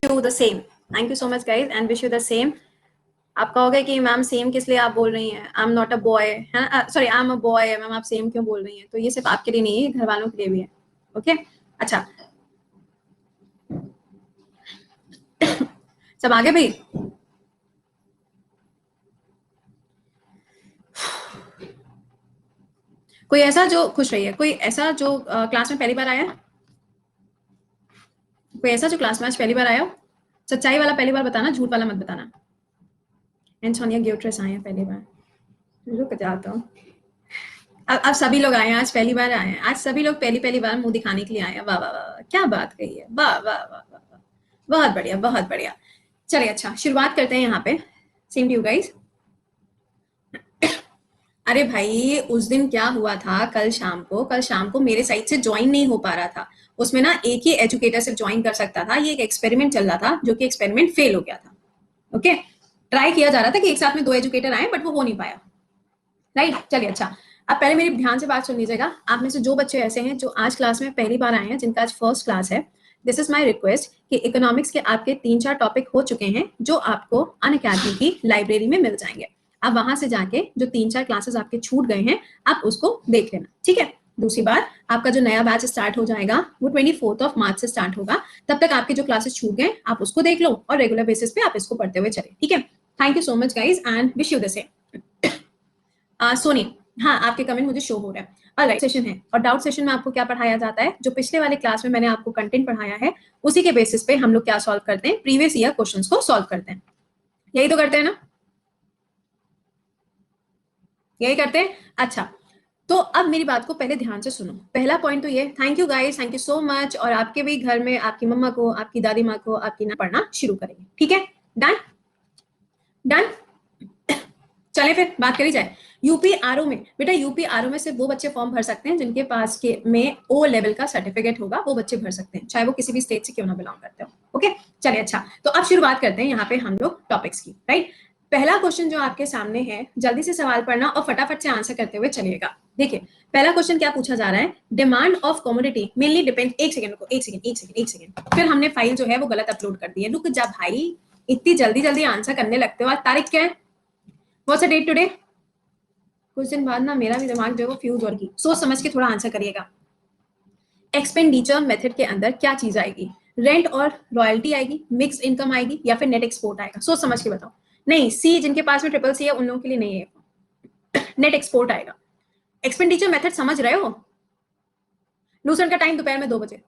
you the same. Thank you so much guys and wish you the same. आप कहोगे कि ma'am same किस लिए आप बोल रही हैं, I am not a boy है ना, sorry I am a boy, ma'am आप सेम क्यों बोल रही हैं? तो ये सिर्फ आपके लिए नहीं है, घर वालों के लिए भी है। ओके अच्छा सब आगे भाई। कोई ऐसा जो खुश रही है, कोई ऐसा जो क्लास में पहली बार आया, कोई ऐसा जो क्लास में आज पहली बार आया हो? सच्चाई वाला पहली बार बताना, झूठ वाला मत बताना। एंड सोनिया गियोट्रेस आए हैं पहली बार, रुक जाता हूँ। अब सभी लोग आए हैं, आज पहली बार आए हैं, आज सभी लोग पहली बार मुंह दिखाने के लिए आए हैं। वाह वाह वाह, क्या बात कही है, वाह वाह वाह वाह, बहुत बढ़िया बहुत बढ़िया। चलिए अच्छा शुरुआत करते हैं यहाँ पे। Same to you guys. अरे भाई उस दिन क्या हुआ था, कल शाम को मेरे साइड से ज्वाइन नहीं हो पा रहा था। उसमें ना एक ही एजुकेटर सिर्फ ज्वाइन कर सकता था। ये एक एक्सपेरिमेंट चल रहा था जो कि एक्सपेरिमेंट फेल हो गया था। ओके ट्राई किया जा रहा था कि एक साथ में 2 एजुकेटर आए बट वो हो नहीं पाया। राइट चलिए अच्छा अब पहले मेरी ध्यान से बात सुन लीजिएगा। आप में से जो बच्चे ऐसे हैं जो आज क्लास में पहली बार आए हैं, जिनका आज फर्स्ट क्लास है, दिस इज माय रिक्वेस्ट कि इकोनॉमिक्स के आपके 3-4 टॉपिक हो चुके हैं जो आपको अनअकैडमी की लाइब्रेरी में मिल जाएंगे। आप वहां से जाके जो 3-4 क्लासेस आपके छूट गए हैं आप उसको देख लेना, ठीक है। दूसरी बात, आपका जो नया बैच स्टार्ट हो जाएगा वो 24 मार्च से स्टार्ट होगा। तब तक आपके जो क्लासेस छूट गए आप उसको देख लो और रेगुलर बेसिस पे आप इसको पढ़ते हुए चले, ठीक है। Thank you so much guys and wish you the same. Soni, हाँ आपके कमेंट मुझे शो हो रहा है। ऑलराइट सेशन है और डाउट सेशन में आपको क्या पढ़ाया जाता है, जो पिछले वाले क्लास में मैंने आपको कंटेंट पढ़ाया है उसी के बेसिस पे हम लोग क्या सॉल्व करते हैं, प्रीवियस ईयर क्वेश्चंस को सॉल्व करते हैं। यही तो करते हैं ना, यही करते हैं। अच्छा तो अब मेरी बात को पहले ध्यान से सुनो। पहला पॉइंट तो ये, thank you guys, thank you so much. और आपके भी घर में आपकी मम्मा को, आपकी दादी माँ को, आपकी ना पढ़ना शुरू करेंगे, ठीक है। डन डन चले फिर बात करी जाए। यूपी आरओ में बेटा, यूपी आरओ में सिर्फ वो बच्चे फॉर्म भर सकते हैं जिनके पास के में ओ लेवल का सर्टिफिकेट होगा, वो बच्चे भर सकते हैं, चाहे वो किसी भी स्टेट से क्यों ना बिलोंग करते हो। ओके चलिए अच्छा तो अब शुरुआत करते हैं यहाँ पे हम लोग टॉपिक्स की। राइट पहला क्वेश्चन जो आपके सामने है, जल्दी से सवाल पढ़ना और फटाफट से आंसर करते हुए चलिएगा। देखिए पहला क्वेश्चन क्या पूछा जा रहा है, demand of commodity mainly depend, एक सेकंड, फिर हमने फाइल जो है वो गलत अपलोड कर दी है। रुक जा भाई, इतनी जल्दी जल्दी आंसर करने लगते हो। आज तारीख क्या है, व्हाट्स द डेट टुडे? कुछ दिन बाद ना मेरा भी दिमाग जो है वो फ्यूज होगी। सोच समझ के थोड़ा आंसर करिएगा। एक्सपेंडिचर मेथड के अंदर क्या चीज आएगी, रेंट और रॉयल्टी आएगी, मिक्स्ड इनकम आएगी या फिर नेट एक्सपोर्ट आएगा? सोच समझ के बताओ। नहीं सी, जिनके पास में ट्रिपल सी है उन लोगों के लिए नहीं है, नेट एक्सपोर्ट आएगा। एक्सपेंडिचर मेथड समझ रहे हो? लूसन का टाइम दोपहर में 2 बजे।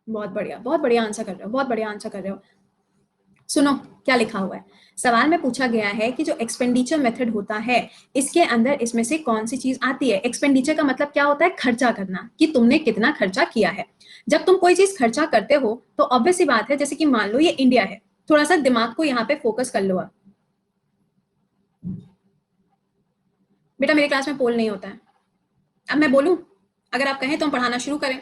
बहुत बढ़िया आंसर कर रहे हो, बहुत बढ़िया आंसर कर रहे हो। सुनो क्या लिखा हुआ है, सवाल में पूछा गया है कि जो एक्सपेंडिचर मेथड होता है इसके अंदर इसमें से कौन सी चीज आती है। एक्सपेंडिचर का मतलब क्या होता है, खर्चा करना, कि तुमने कितना खर्चा किया है। जब तुम कोई चीज खर्चा करते हो तो ऑब्वियस सी बात है, जैसे कि मान लो ये इंडिया है, थोड़ा सा दिमाग को यहाँ पे फोकस कर लो। आप बेटा मेरे क्लास में पोल नहीं होता है, अब मैं बोलूं, अगर आप कहें तो हम पढ़ाना शुरू करें।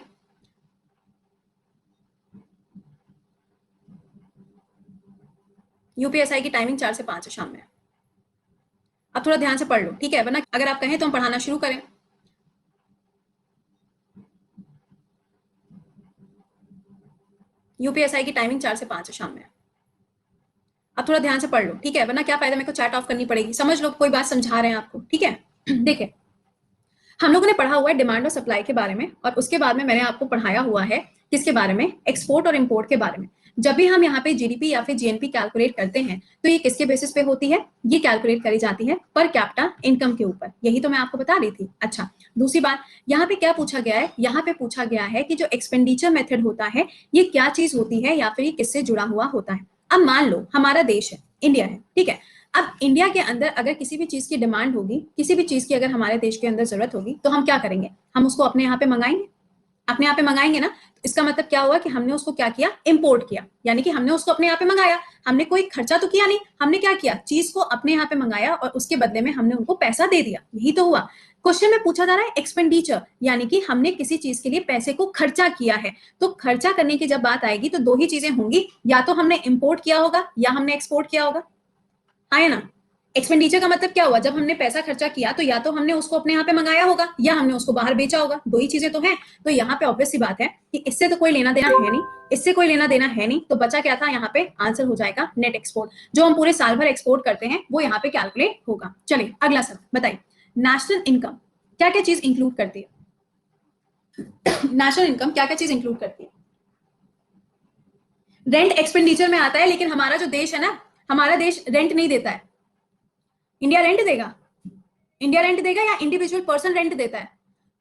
यूपीएसआई की टाइमिंग 4 से 5 है शाम में। अब थोड़ा ध्यान से पढ़ लो, ठीक है, वरना अगर आप कहें तो हम पढ़ाना शुरू करें। यूपीएसआई की टाइमिंग 4 से 5 है शाम में। अब थोड़ा ध्यान से पढ़ लो, ठीक है, वरना क्या फायदा, मेरे को चैट ऑफ करनी पड़ेगी। समझ लो, कोई बात समझा रहे हैं आपको, ठीक है। देखिए हम लोगों ने पढ़ा हुआ है डिमांड और सप्लाई के बारे में, और उसके बाद में मैंने आपको पढ़ाया हुआ है किसके बारे में, एक्सपोर्ट और इंपोर्ट के बारे में। जब भी हम यहाँ पे जीडीपी या फिर जीएनपी कैलकुलेट करते हैं तो ये किसके बेसिस पे होती है, ये कैलकुलेट करी जाती है पर कैपिटा इनकम के ऊपर। यही तो मैं आपको बता रही थी। अच्छा दूसरी बात, यहाँ पे क्या पूछा गया है, यहाँ पे पूछा गया है कि जो एक्सपेंडिचर मेथड होता है ये क्या चीज होती है या फिर ये किससे जुड़ा हुआ होता है। अब मान लो हमारा देश है, इंडिया है, ठीक है। अब इंडिया के अंदर अगर किसी भी चीज की डिमांड होगी, किसी भी चीज की अगर हमारे देश के अंदर जरूरत होगी तो हम क्या करेंगे, हम उसको अपने यहाँ पे मंगाएंगे, अपने यहाँ पे मंगाएंगे ना। तो इसका मतलब क्या हुआ कि हमने उसको क्या किया, इंपोर्ट किया, यानी कि हमने उसको अपने यहाँ पे मंगाया। हमने कोई खर्चा तो किया नहीं, हमने क्या किया, चीज को अपने यहाँ पे मंगाया और उसके बदले में हमने उनको पैसा दे दिया, यही तो हुआ। क्वेश्चन में पूछा जा रहा है एक्सपेंडिचर, यानी कि हमने किसी चीज के लिए पैसे को खर्चा किया है। तो खर्चा करने की जब बात आएगी तो 2 ही चीजें होंगी, या तो हमने इंपोर्ट किया होगा या हमने एक्सपोर्ट किया होगा, आया ना। एक्सपेंडिचर का मतलब क्या हुआ, जब हमने पैसा खर्चा किया तो या तो हमने उसको अपने यहाँ पे मंगाया होगा या हमने उसको बाहर बेचा होगा, दो ही चीजें तो हैं। तो यहाँ पे ऑब्वियस सी बात है कि इससे तो कोई लेना देना है नहीं, इससे कोई लेना देना है नहीं, तो बचा क्या था यहाँ पे, आंसर हो जाएगा नेट एक्सपोर्ट। जो हम पूरे साल भर एक्सपोर्ट करते हैं वो यहाँ पे कैलकुलेट होगा। चलिए अगला सवाल बताइए, नेशनल इनकम क्या क्या चीज इंक्लूड करती है? नेशनल इनकम क्या क्या चीज इंक्लूड करती है? रेंट एक्सपेंडिचर में आता है, लेकिन हमारा जो देश है ना, हमारा देश रेंट नहीं देता है। इंडिया रेंट देगा? इंडिया रेंट देगा या इंडिविजुअल पर्सन रेंट देता है?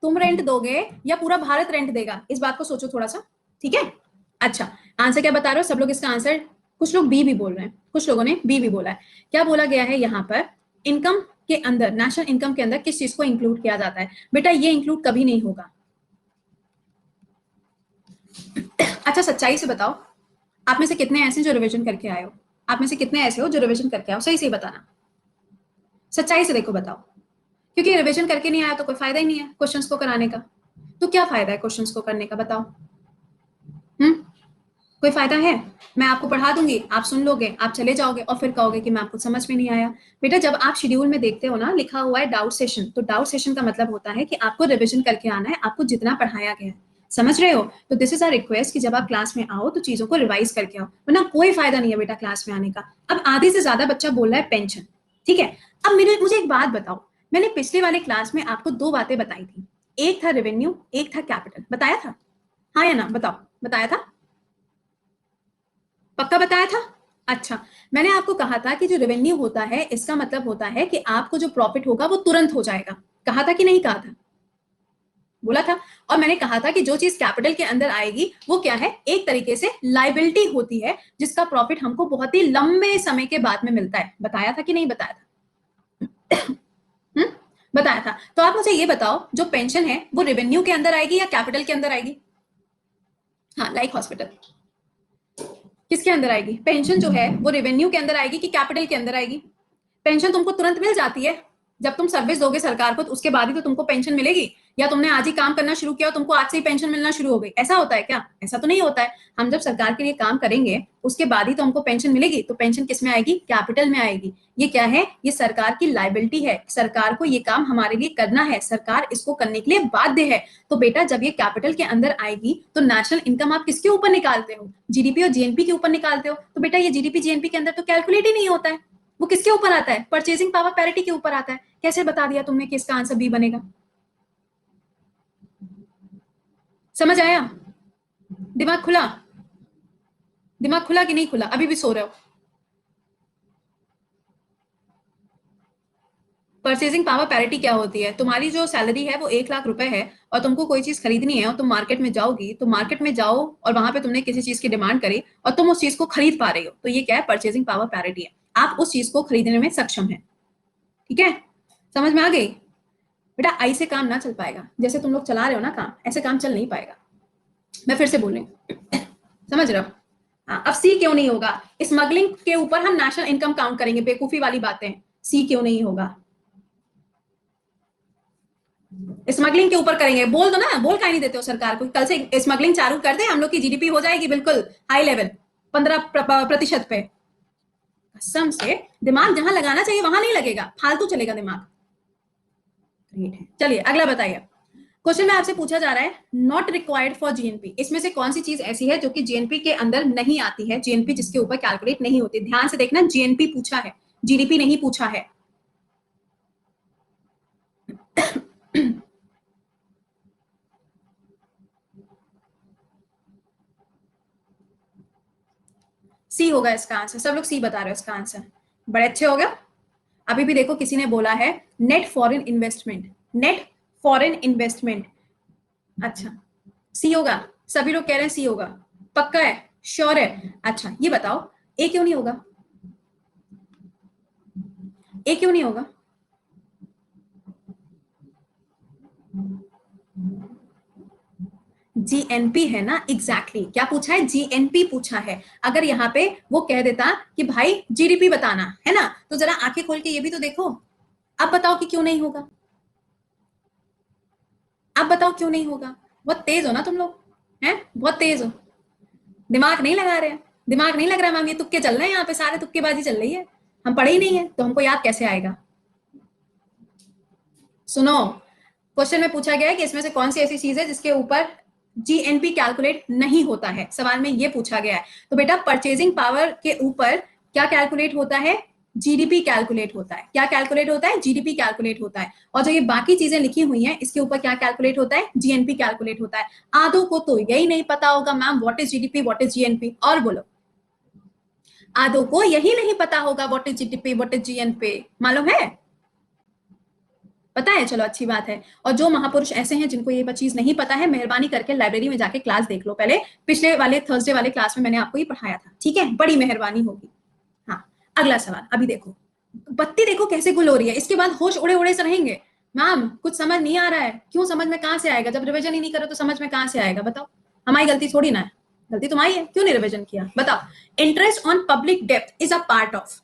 तुम रेंट दोगे या पूरा भारत रेंट देगा, इस बात को सोचो थोड़ा सा, ठीक है। अच्छा, आंसर क्या बता रहे हो सब लोग इसका आंसर? कुछ लोग बी भी बोल रहे हैं, कुछ लोगों ने बी भी बोला है। क्या बोला गया है यहाँ पर, इनकम के अंदर, नेशनल इनकम के अंदर किस चीज को इंक्लूड किया जाता है? बेटा ये इंक्लूड कभी नहीं होगा। अच्छा सच्चाई से बताओ, आप में से कितने ऐसे जो रिवीजन करके आए हो? आप में से कितने ऐसे हो जो रिवीजन करके आओ? सही सही बताना, सच्चाई से देखो बताओ। क्योंकि रिवीजन करके नहीं आया तो कोई फायदा ही नहीं है क्वेश्चंस को कराने का। तो क्या फायदा है क्वेश्चंस को करने का, बताओ। कोई फायदा है? मैं आपको पढ़ा दूंगी, आप सुन लोगे, आप चले जाओगे और फिर कहोगे कि मैं आपको समझ में नहीं आया। बेटा जब आप शेड्यूल में देखते हो ना, लिखा हुआ है डाउट सेशन, तो डाउट सेशन का मतलब होता है कि आपको रिवीजन करके आना है, आपको जितना पढ़ाया गया है। समझ रहे हो? तो दिस इज आर रिक्वेस्ट कि जब आप क्लास में आओ तो चीजों को रिवाइज करके आओ, वरना कोई फायदा नहीं है बेटा क्लास में आने का। अब आधे से ज्यादा बच्चा बोल रहा है पेंशन, ठीक है। अब मुझे एक बात बताओ, मैंने पिछले वाले क्लास में आपको दो बातें बताई थी, एक था रेवेन्यू, एक था कैपिटल, बताया था? हाँ या ना बताओ, बताया था? पक्का बताया था? अच्छा, मैंने आपको कहा था कि जो रेवेन्यू होता है इसका मतलब होता है कि आपको जो प्रॉफिट होगा वो तुरंत हो जाएगा। कहा था कि नहीं कहा था? बोला था। और मैंने कहा था कि जो चीज कैपिटल के अंदर आएगी वो क्या है, एक तरीके से लाइबिलिटी होती है, जिसका प्रॉफिट हमको बहुत ही लंबे समय के बाद में मिलता है। बताया था कि नहीं बताया था? बताया था। तो आप मुझे ये बताओ, जो पेंशन है वो रेवेन्यू के अंदर आएगी या कैपिटल के अंदर आएगी? हाँ, लाइक हॉस्पिटल किसके अंदर आएगी? पेंशन जो है वो रेवेन्यू के अंदर आएगी कि कैपिटल के अंदर आएगी? पेंशन तुमको तुरंत मिल जाती है, जब तुम सर्विस दोगे सरकार को तो उसके बाद ही तो तुमको पेंशन मिलेगी। या तुमने आज ही काम करना शुरू किया और तुमको आज से ही पेंशन मिलना शुरू हो गई, ऐसा होता है क्या? ऐसा तो नहीं होता है। हम जब सरकार के लिए काम करेंगे उसके बाद ही तो हमको पेंशन मिलेगी। तो पेंशन किस में आएगी? कैपिटल में आएगी। ये क्या है? ये सरकार की लाइबिलिटी है, सरकार को ये काम हमारे लिए करना है, सरकार इसको करने के लिए बाध्य है। तो बेटा जब ये कैपिटल के अंदर आएगी तो नेशनल इनकम आप किसके ऊपर निकालते हो? जीडीपी और जीएनपी के ऊपर निकालते हो। तो बेटा ये जीडीपी जीएनपी के अंदर तो कैलकुलेट ही नहीं होता है, वो किसके ऊपर आता है? परचेजिंग पावर पैरिटी के ऊपर आता है। कैसे बता दिया तुमने कि इसका आंसर बी बनेगा? समझ आया? दिमाग खुला? दिमाग खुला कि नहीं खुला? अभी भी सो रहे हो? परचेजिंग पावर पैरिटी क्या होती है? तुम्हारी जो सैलरी है वो 1 लाख रुपए है और तुमको कोई चीज खरीदनी है और तुम मार्केट में जाओगी, तो मार्केट में जाओ और वहां पे तुमने किसी चीज की डिमांड करी और तुम उस चीज को खरीद पा रही हो, तो ये क्या है? परचेजिंग पावर पैरिटी है। आप उस चीज को खरीदने में सक्षम है, ठीक है। समझ में आ गई? बेटा आई से काम ना चल पाएगा, जैसे तुम लोग चला रहे हो ना काम, ऐसे काम चल नहीं पाएगा। मैं फिर से बोल रही हूँ, समझ रहे हो? हाँ, अब सी क्यों नहीं होगा? स्मगलिंग के ऊपर हम नेशनल इनकम काउंट करेंगे, बेवकूफी वाली बातें। सी क्यों नहीं होगा? स्मगलिंग के ऊपर करेंगे, बोल दो ना, बोल काहे नहीं देते हो सरकार को? कल से स्मगलिंग चालू कर दे, हम लोग की जीडीपी हो जाएगी बिल्कुल हाई लेवल, 15% पे। कसम से दिमाग जहां लगाना चाहिए वहां नहीं लगेगा, फालतू चलेगा दिमाग। ग्रेट है। चलिए अगला बताइए। क्वेश्चन में आपसे पूछा जा रहा है, नॉट रिक्वायर्ड फॉर जीएनपी, इसमें से कौन सी चीज ऐसी है जो कि जीएनपी के अंदर नहीं आती है, जीएनपी जिसके ऊपर कैलकुलेट नहीं होती? ध्यान से देखना, जीएनपी पूछा है, जीडीपी नहीं पूछा है। सी होगा इसका आंसर। सब लोग सी बता रहे हो इसका आंसर, बड़े अच्छे हो गए। अभी भी देखो किसी ने बोला है net foreign investment, net foreign investment. अच्छा, सी होगा, सभी लोग कह रहे हैं सी होगा, पक्का है? श्योर है? अच्छा ये बताओ, ए क्यों नहीं होगा? ए क्यों नहीं होगा? जीएनपी है ना, एग्जैक्टली क्या पूछा है? जीएनपी पूछा है। अगर यहाँ पे वो कह देता कि भाई जीडीपी बताना है ना, तो जरा आंखें खोल के ये भी तो देखो। अब बताओ कि क्यों नहीं होगा? अब बताओ क्यों नहीं होगा? बहुत तेज हो ना तुम लोग, हैं बहुत तेज हो, दिमाग नहीं लगा रहे हैं। दिमाग नहीं लग रहा मैम, ये तुक्के चल रहे हैं यहाँ पे, सारे तुक्केबाजी चल रही है। हम पढ़े ही नहीं है तो हमको याद कैसे आएगा? सुनो, क्वेश्चन में पूछा गया है कि इसमें से कौन सी ऐसी चीज है जिसके ऊपर जीएनपी कैलकुलेट नहीं होता है। सवाल में ये पूछा गया है। तो बेटा परचेजिंग पावर के ऊपर क्या कैलकुलेट होता है? जीडीपी कैलकुलेट होता है। क्या कैलकुलेट होता है? जीडीपी कैलकुलेट होता है। और जो ये बाकी चीजें लिखी हुई हैं इसके ऊपर क्या कैलकुलेट होता है? जीएनपी कैलकुलेट होता है। आधों को तो यही नहीं पता होगा ma'am what is GDP, what is GNP. और बोलो, आधों को यही नहीं पता होगा what is GDP, what is GNP. मालूम है? पता है? चलो अच्छी बात है। और जो महापुरुष ऐसे हैं जिनको ये चीज नहीं पता है, मेहरबानी करके लाइब्रेरी में जाके क्लास देख लो पहले। पिछले वाले थर्सडे वाले क्लास में मैंने आपको ये पढ़ाया था, ठीक है? बड़ी मेहरबानी होगी। हाँ, अगला सवाल अभी देखो। बत्ती देखो कैसे गुल हो रही है, इसके बाद होश उड़े उड़े से रहेंगे। मैम कुछ समझ नहीं आ रहा है। क्यों समझ में कहां से आएगा? जब रिविजन ही नहीं करो तो समझ में कहां से आएगा? बताओ। हमारी गलती थोड़ी ना है, गलती तुम्हारी है। क्यों नहीं रिविजन किया? बताओ। Interest on public depth is a part of.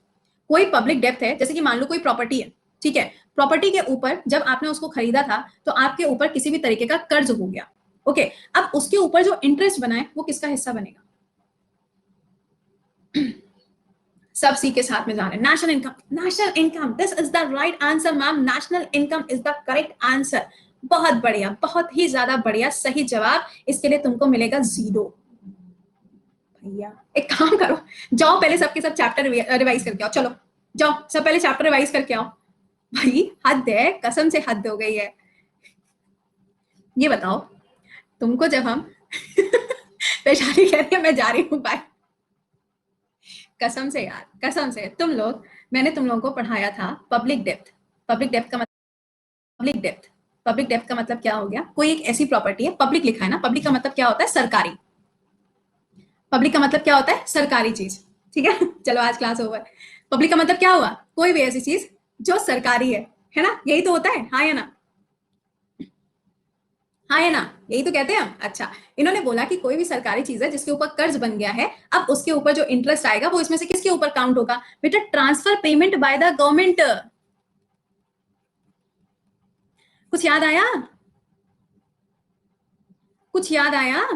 कोई पब्लिक डेप्थ है, जैसे कि मान लो कोई प्रॉपर्टी है, ठीक है? प्रॉपर्टी के ऊपर जब आपने उसको खरीदा था तो आपके ऊपर किसी भी तरीके का कर्ज हो गया, ओके? अब उसके ऊपर जो इंटरेस्ट बना है वो किसका हिस्सा बनेगा? सब सी के साथ में जा रहे हैं। National income, national income, this is the right answer ma'am. National income is the correct answer. बहुत बढ़िया, बहुत ही ज्यादा बढ़िया, सही जवाब। इसके लिए तुमको मिलेगा 0। भैया एक काम करो, जाओ पहले सबके सब चैप्टर रिवाइज करके आओ। चलो जाओ, सब पहले चैप्टर रिवाइज करके आओ। भाई हद है, कसम से हद हो गई है। ये बताओ, तुमको जब हम पेशानी कह रही है, मैं जा रही हूँ बाय। कसम से यार, कसम से तुम लोग, मैंने तुम लोगों को पढ़ाया था पब्लिक डेप्थ। पब्लिक डेप्थ का मतलब, पब्लिक डेप्थ, पब्लिक डेप्थ का मतलब क्या हो गया? कोई एक ऐसी प्रॉपर्टी है, पब्लिक लिखा है ना, पब्लिक का मतलब क्या होता है? सरकारी। पब्लिक का मतलब क्या होता है? सरकारी चीज, ठीक है? चलो आज क्लास ओवर। पब्लिक का मतलब क्या हुआ? कोई भी ऐसी चीज जो सरकारी है ना? यही तो होता है, हाँ या ना? हाँ है ना? यही तो कहते हैं हम। अच्छा, इन्होंने बोला कि कोई भी सरकारी चीज है जिसके ऊपर कर्ज बन गया है, अब उसके ऊपर जो इंटरेस्ट आएगा वो इसमें से किसके ऊपर काउंट होगा? बेटा transfer payment by the government. कुछ याद आया? कुछ याद आया?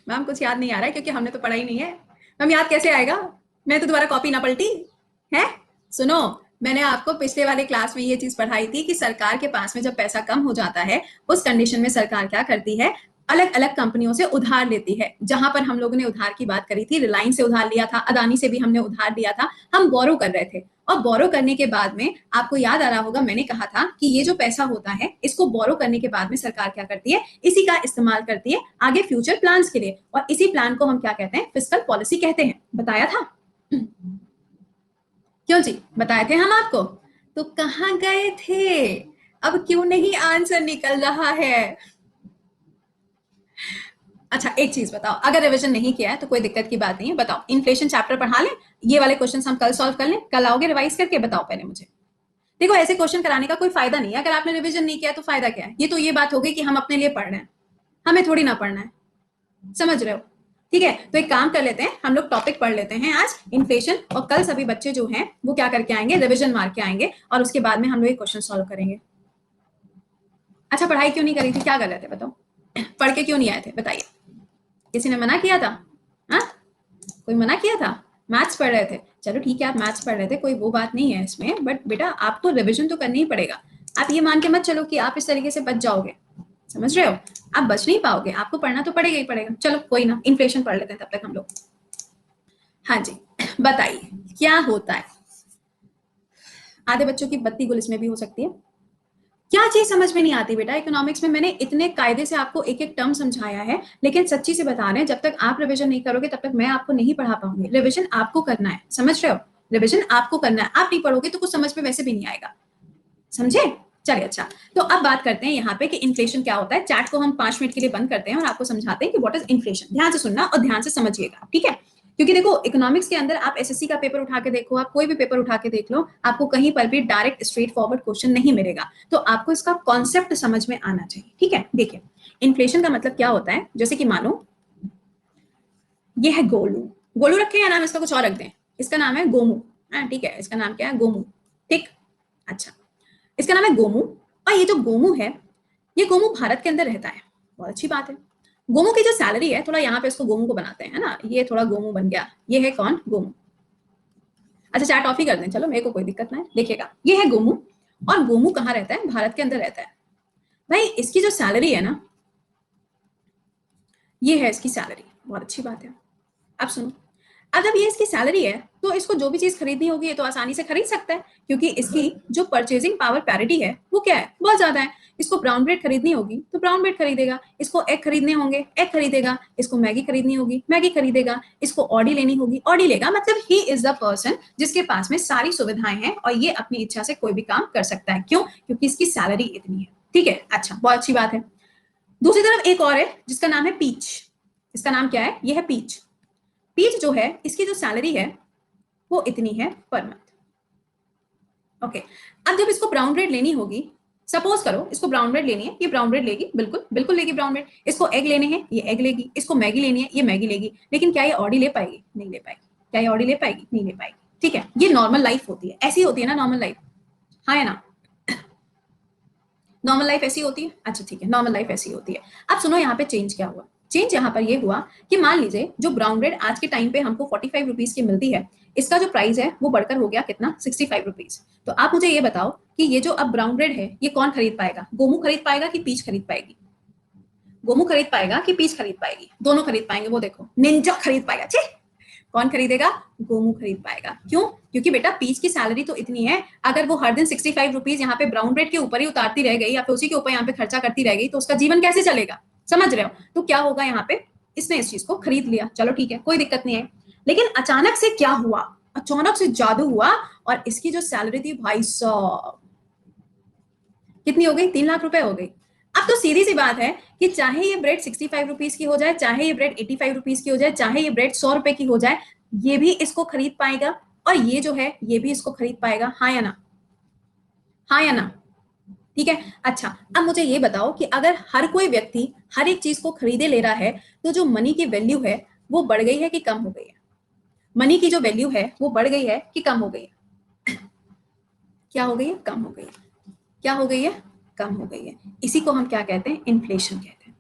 मैम कुछ याद नहीं आ रहा है क्योंकि हमने तो पढ़ा ही नहीं है। मैम याद कैसे आएगा? मैं तो दोबारा कॉपी ना पलटी है। सुनो, मैंने आपको पिछले वाले क्लास में ये चीज पढ़ाई थी कि सरकार के पास में जब पैसा कम हो जाता है उस कंडीशन में सरकार क्या करती है? अलग अलग कंपनियों से उधार लेती है। जहां पर हम लोगों ने उधार की बात करी थी, रिलायंस से उधार लिया था, अदानी से भी हमने उधार लिया था। हम बोरो कर रहे थे, और बोरो करने के बाद में आपको याद आ रहा होगा मैंने कहा था कि ये जो पैसा होता है इसको बोरो करने के बाद में सरकार क्या करती है? इसी का इस्तेमाल करती है आगे फ्यूचर प्लान्स के लिए, और इसी प्लान को हम क्या कहते हैं? फिस्कल पॉलिसी कहते हैं। बताया था? क्यों जी, बताए थे हम आपको? तो कहाँ गए थे? अब क्यों नहीं आंसर निकल रहा है? अच्छा एक चीज बताओ, अगर रिवीजन नहीं किया है तो कोई दिक्कत की बात नहीं है। बताओ, इन्फ्लेशन चैप्टर पढ़ा लें, ये वाले क्वेश्चन हम कल सॉल्व कर लें। कल आओगे रिवाइज करके? बताओ पहले मुझे। देखो ऐसे क्वेश्चन कराने का कोई फायदा नहीं है, अगर आपने रिवीजन नहीं किया तो फायदा क्या है? ये तो ये बात हो गई कि हम अपने लिए पढ़ रहे हैं, हमें थोड़ी ना पढ़ना है। समझ रहे हो? ठीक है, तो एक काम कर लेते हैं, हम लोग टॉपिक पढ़ लेते हैं आज इन्फ्लेशन, और कल सभी बच्चे जो हैं वो क्या करके आएंगे? रिवीजन मार के आएंगे, और उसके बाद में हम लोग ये क्वेश्चन सॉल्व करेंगे। अच्छा पढ़ाई क्यों नहीं करी थी? क्या कर रहे थे बताओ? पढ़ के क्यों नहीं आए थे बताइए? किसी ने मना किया था? हाँ, कोई मना किया था? मैथ्स पढ़ रहे थे? चलो ठीक है, आप मैथ्स पढ़ रहे थे, कोई वो बात नहीं है इसमें, बट बेटा आपको रिविजन तो करनी ही पड़ेगा। आप ये मान के मत चलो कि आप इस तरीके से बच जाओगे। समझ रहे हो? आप बच नहीं पाओगे, आपको पढ़ना तो पड़ेगा ही पड़ेगा। चलो कोई ना, इन्फ्लेशन पढ़ लेते हैं तब तक हम लोग। हाँ जी, बताइए क्या होता है? आधे बच्चों की बत्ती गुल इसमें भी हो सकती है। क्या चीज समझ में नहीं आती बेटा? इकोनॉमिक्स में मैंने इतने कायदे से आपको एक एक टर्म समझाया है, लेकिन सच्ची से बता रहे हैं, जब तक आप रिवीजन नहीं करोगे तब तक मैं आपको नहीं पढ़ा पाऊंगी। रिवीजन आपको करना है, समझ रहे हो? रिवीजन आपको करना है। आप नहीं पढ़ोगे तो कुछ समझ में वैसे भी नहीं आएगा। समझे? चलिए अच्छा, तो अब बात करते हैं यहाँ पे कि इन्फ्लेशन क्या होता है। चैट को हम 5 मिनट के लिए बंद करते हैं और आपको समझाते हैं कि व्हाट इज इन्फ्लेशन। ध्यान से सुनना और ध्यान से समझिएगा, ठीक है? क्योंकि देखो इकोनॉमिक्स के अंदर आप एसएससी का पेपर उठा के देखो, आप कोई भी पेपर उठा के देख लो, आपको कहीं पर भी डायरेक्ट स्ट्रेट फॉरवर्ड क्वेश्चन नहीं मिलेगा। तो आपको इसका कॉन्सेप्ट समझ में आना चाहिए, ठीक है? देखिए, इन्फ्लेशन का मतलब क्या होता है, जैसे कि मानो ये है गोलू। गोलू रखें या नाम इसका कुछ और रख दें? इसका नाम है गोमू। हाँ ठीक है, इसका नाम क्या है? गोमू। ठीक, अच्छा, इसका नाम है गोमू। और ये जो गोमू है, ये गोमू भारत के अंदर रहता है। बहुत अच्छी बात है। गोमू की जो सैलरी है, थोड़ा यहाँ पे इसको गोमू को बनाते हैं ना, ये थोड़ा गोमू बन गया, ये है कौन, गोमू। अच्छा चैट ऑफ ही कर दें, चलो मेरे को कोई दिक्कत ना है। देखिएगा ये है गोमू, और गोमू कहाँ रहता है, भारत के अंदर रहता है। भाई इसकी जो सैलरी है ना, ये है इसकी सैलरी, बहुत अच्छी बात है। अब सुनो, अब जब ये इसकी सैलरी है तो इसको जो भी चीज खरीदनी होगी ये तो आसानी से खरीद सकता है, क्योंकि इसकी जो परचेजिंग पावर पैरिटी है वो क्या है, बहुत ज्यादा है। इसको ब्राउन ब्रेड खरीदनी होगी तो ब्राउन ब्रेड खरीदेगा, इसको एग खरीदने होंगे एग खरीदेगा, इसको मैगी खरीदनी होगी मैगी खरीदेगा, इसको ऑडी लेनी होगी ऑडी लेगा। मतलब ही इज द पर्सन जिसके पास में सारी सुविधाएं हैं और ये अपनी इच्छा से कोई भी काम कर सकता है। क्यों? क्योंकि इसकी सैलरी इतनी है। ठीक है, अच्छा बहुत अच्छी बात है। दूसरी तरफ एक और है जिसका नाम है पीच। इसका नाम क्या है, ये है पीच। पीच जो है इसकी जो सैलरी है वो इतनी है पर मंथ। ओके, अब जब इसको ब्राउन ब्रेड लेनी होगी, सपोज करो इसको ब्राउन ब्रेड लेनी है, ये ब्राउन ब्रेड लेगी, बिल्कुल बिल्कुल लेगी ब्राउन ब्रेड। इसको एग लेने हैं, ये एग लेगी। इसको मैगी लेनी है, ये मैगी लेगी। लेकिन क्या ये ऑडी ले पाएगी, नहीं ले पाएगी। क्या ये ऑडी ले पाएगी, नहीं ले पाएगी। ठीक है, ये नॉर्मल लाइफ होती है, ऐसी होती है ना नॉर्मल लाइफ, हाँ है ना, नॉर्मल लाइफ ऐसी होती है। अच्छा ठीक है, नॉर्मल लाइफ ऐसी होती है। अब सुनो यहाँ पे चेंज क्या हुआ। चेंज यहाँ पर ये हुआ कि मान लीजिए जो ब्राउन ब्रेड आज के टाइम पे हमको 45 रुपीज की मिलती है, इसका जो प्राइस है वो बढ़कर हो गया कितना, 65 रुपीज। तो आप मुझे ये बताओ कि ये जो अब ब्राउन ब्रेड है ये कौन खरीद पाएगा, गोमू खरीद पाएगा कि पीच खरीद पाएगी? गोमू खरीद पाएगा कि पीच खरीद पाएगी? दोनों खरीद पाएंगे। वो देखो निंजा खरीद पाएगा। छे, कौन खरीदेगा, गोमू खरीद पाएगा। क्यों? क्योंकि बेटा पीच की सैलरी तो इतनी है, अगर वो हर दिन 65 रुपीज यहाँ पे ब्राउन ब्रेड के ऊपर ही उतारती रह गई या फिर उसी के ऊपर यहाँ पे खर्चा करती रह गई तो उसका जीवन कैसे चलेगा, समझ रहे हो? तो क्या होगा यहाँ पे, इसने इस चीज को खरीद लिया, चलो ठीक है कोई दिक्कत नहीं है। लेकिन अचानक से क्या हुआ, अचानक से जादू हुआ और इसकी जो सैलरी थी भाई साहब कितनी हो गई, 3 लाख रुपए हो गई। अब तो सीधी सी बात है कि चाहे ये ब्रेड 65 रुपीज की हो जाए, चाहे ये ब्रेड 85 रुपीज की हो जाए, चाहे ये ब्रेड 100 रुपए की हो जाए, ये भी इसको खरीद पाएगा और ये जो है ये भी इसको खरीद पाएगा। हाँ या ना, हाँ या ना? ठीक है, अच्छा अब मुझे ये बताओ कि अगर हर कोई व्यक्ति हर एक चीज को खरीदे ले रहा है तो जो मनी की वैल्यू है वो बढ़ गई है कि कम हो गई है? मनी की जो वैल्यू है वो बढ़ गई है कि कम हो गई है? क्या हो गई है, कम हो गई है। क्या हो गई है, कम हो गई है। इसी को हम क्या कहते हैं, इन्फ्लेशन कहते हैं।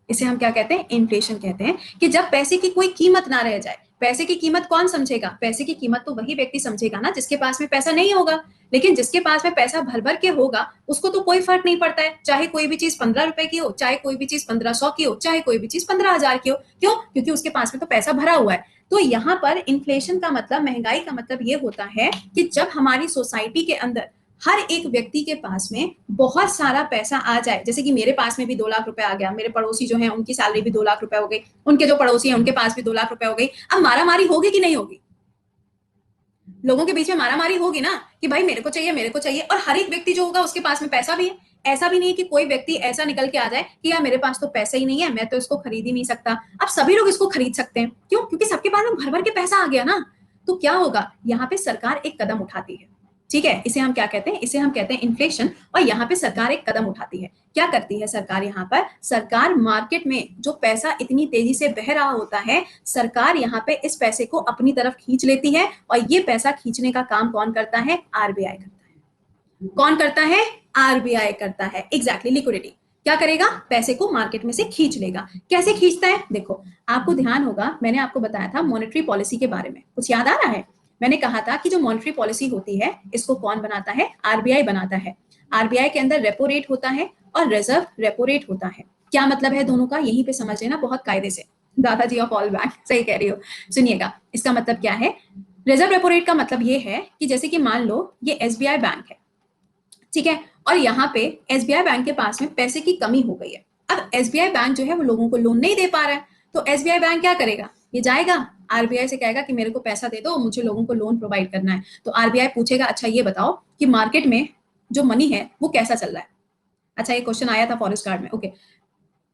इसे हम क्या कहते हैं, इन्फ्लेशन कहते हैं। कि जब पैसे की कोई कीमत ना रह जाए। पैसे की कीमत कौन समझेगा, पैसे की कीमत तो वही व्यक्ति समझेगा ना जिसके पास में पैसा नहीं होगा। लेकिन जिसके पास में पैसा भर भर के होगा उसको तो कोई फर्क नहीं पड़ता है, चाहे कोई भी चीज 15 रुपए की हो, चाहे कोई भी चीज 1500 की हो, चाहे कोई भी चीज 15,000 की हो। क्यों? क्योंकि उसके पास में तो पैसा भरा हुआ है। तो यहाँ पर इन्फ्लेशन का मतलब, महंगाई का मतलब ये होता है कि जब हमारी सोसाइटी के अंदर हर एक व्यक्ति के पास में बहुत सारा पैसा आ जाए, जैसे कि मेरे पास में भी 2 लाख रुपए आ गया, मेरे पड़ोसी जो हैं उनकी सैलरी भी 2 लाख रुपए हो गई, उनके जो पड़ोसी हैं उनके पास भी 2 लाख रुपए हो गई। अब मारामारी होगी कि नहीं होगी? लोगों के बीच में मारामारी होगी ना कि भाई मेरे को चाहिए मेरे को चाहिए, और हर एक व्यक्ति जो होगा उसके पास में पैसा भी है। ऐसा भी नहीं है कि कोई व्यक्ति ऐसा निकल के आ जाए कि यार मेरे पास तो पैसा ही नहीं है, मैं तो इसको खरीद ही नहीं सकता। अब सभी लोग इसको खरीद सकते हैं। क्यों? क्योंकि सबके पास में भर भर के पैसा आ गया ना। तो क्या होगा, यहाँ पे सरकार एक कदम उठाती है। ठीक है, इसे हम क्या कहते हैं, इसे हम कहते हैं इन्फ्लेशन। और यहाँ पे सरकार एक कदम उठाती है। क्या करती है सरकार, यहाँ पर सरकार मार्केट में जो पैसा इतनी तेजी से बह रहा होता है, सरकार यहाँ पे इस पैसे को अपनी तरफ खींच लेती है। और ये पैसा खींचने का काम कौन करता है, आरबीआई करता है। कौन करता है, आरबीआई करता है। एग्जैक्टली, लिक्विडिटी क्या करेगा, पैसे को मार्केट में से खींच लेगा। कैसे खींचता है, देखो आपको ध्यान होगा मैंने आपको बताया था मॉनेटरी पॉलिसी के बारे में, कुछ याद आ रहा है? मैंने कहा था कि जो मॉनेटरी पॉलिसी होती है इसको कौन बनाता है, आरबीआई बनाता है। आरबीआई के अंदर रेपो रेट होता है और रिजर्व रेपो रेट होता है। क्या मतलब है दोनों का, यहीं पे समझ लेना बहुत कायदे से। दादाजी ऑफ ऑल बैंक, सही कह रही हो। सुनिएगा, इसका मतलब क्या है, रिजर्व रेपो रेट का मतलब ये है कि जैसे कि मान लो ये एसबीआई बैंक है, ठीक है, और यहाँ पे एसबीआई बैंक के पास में पैसे की कमी हो गई है। अब एसबीआई बैंक जो है वो लोगों को लोन नहीं दे पा रहा है, तो एसबीआई बैंक क्या करेगा, ये जाएगा आरबीआई से कहेगा कि मेरे को पैसा दे दो, मुझे लोगों को लोन प्रोवाइड करना है। तो आरबीआई पूछेगा अच्छा ये बताओ कि मार्केट में जो मनी है वो कैसा चल रहा है। अच्छा ये क्वेश्चन आया था फॉरेस्ट गार्ड में, ओके।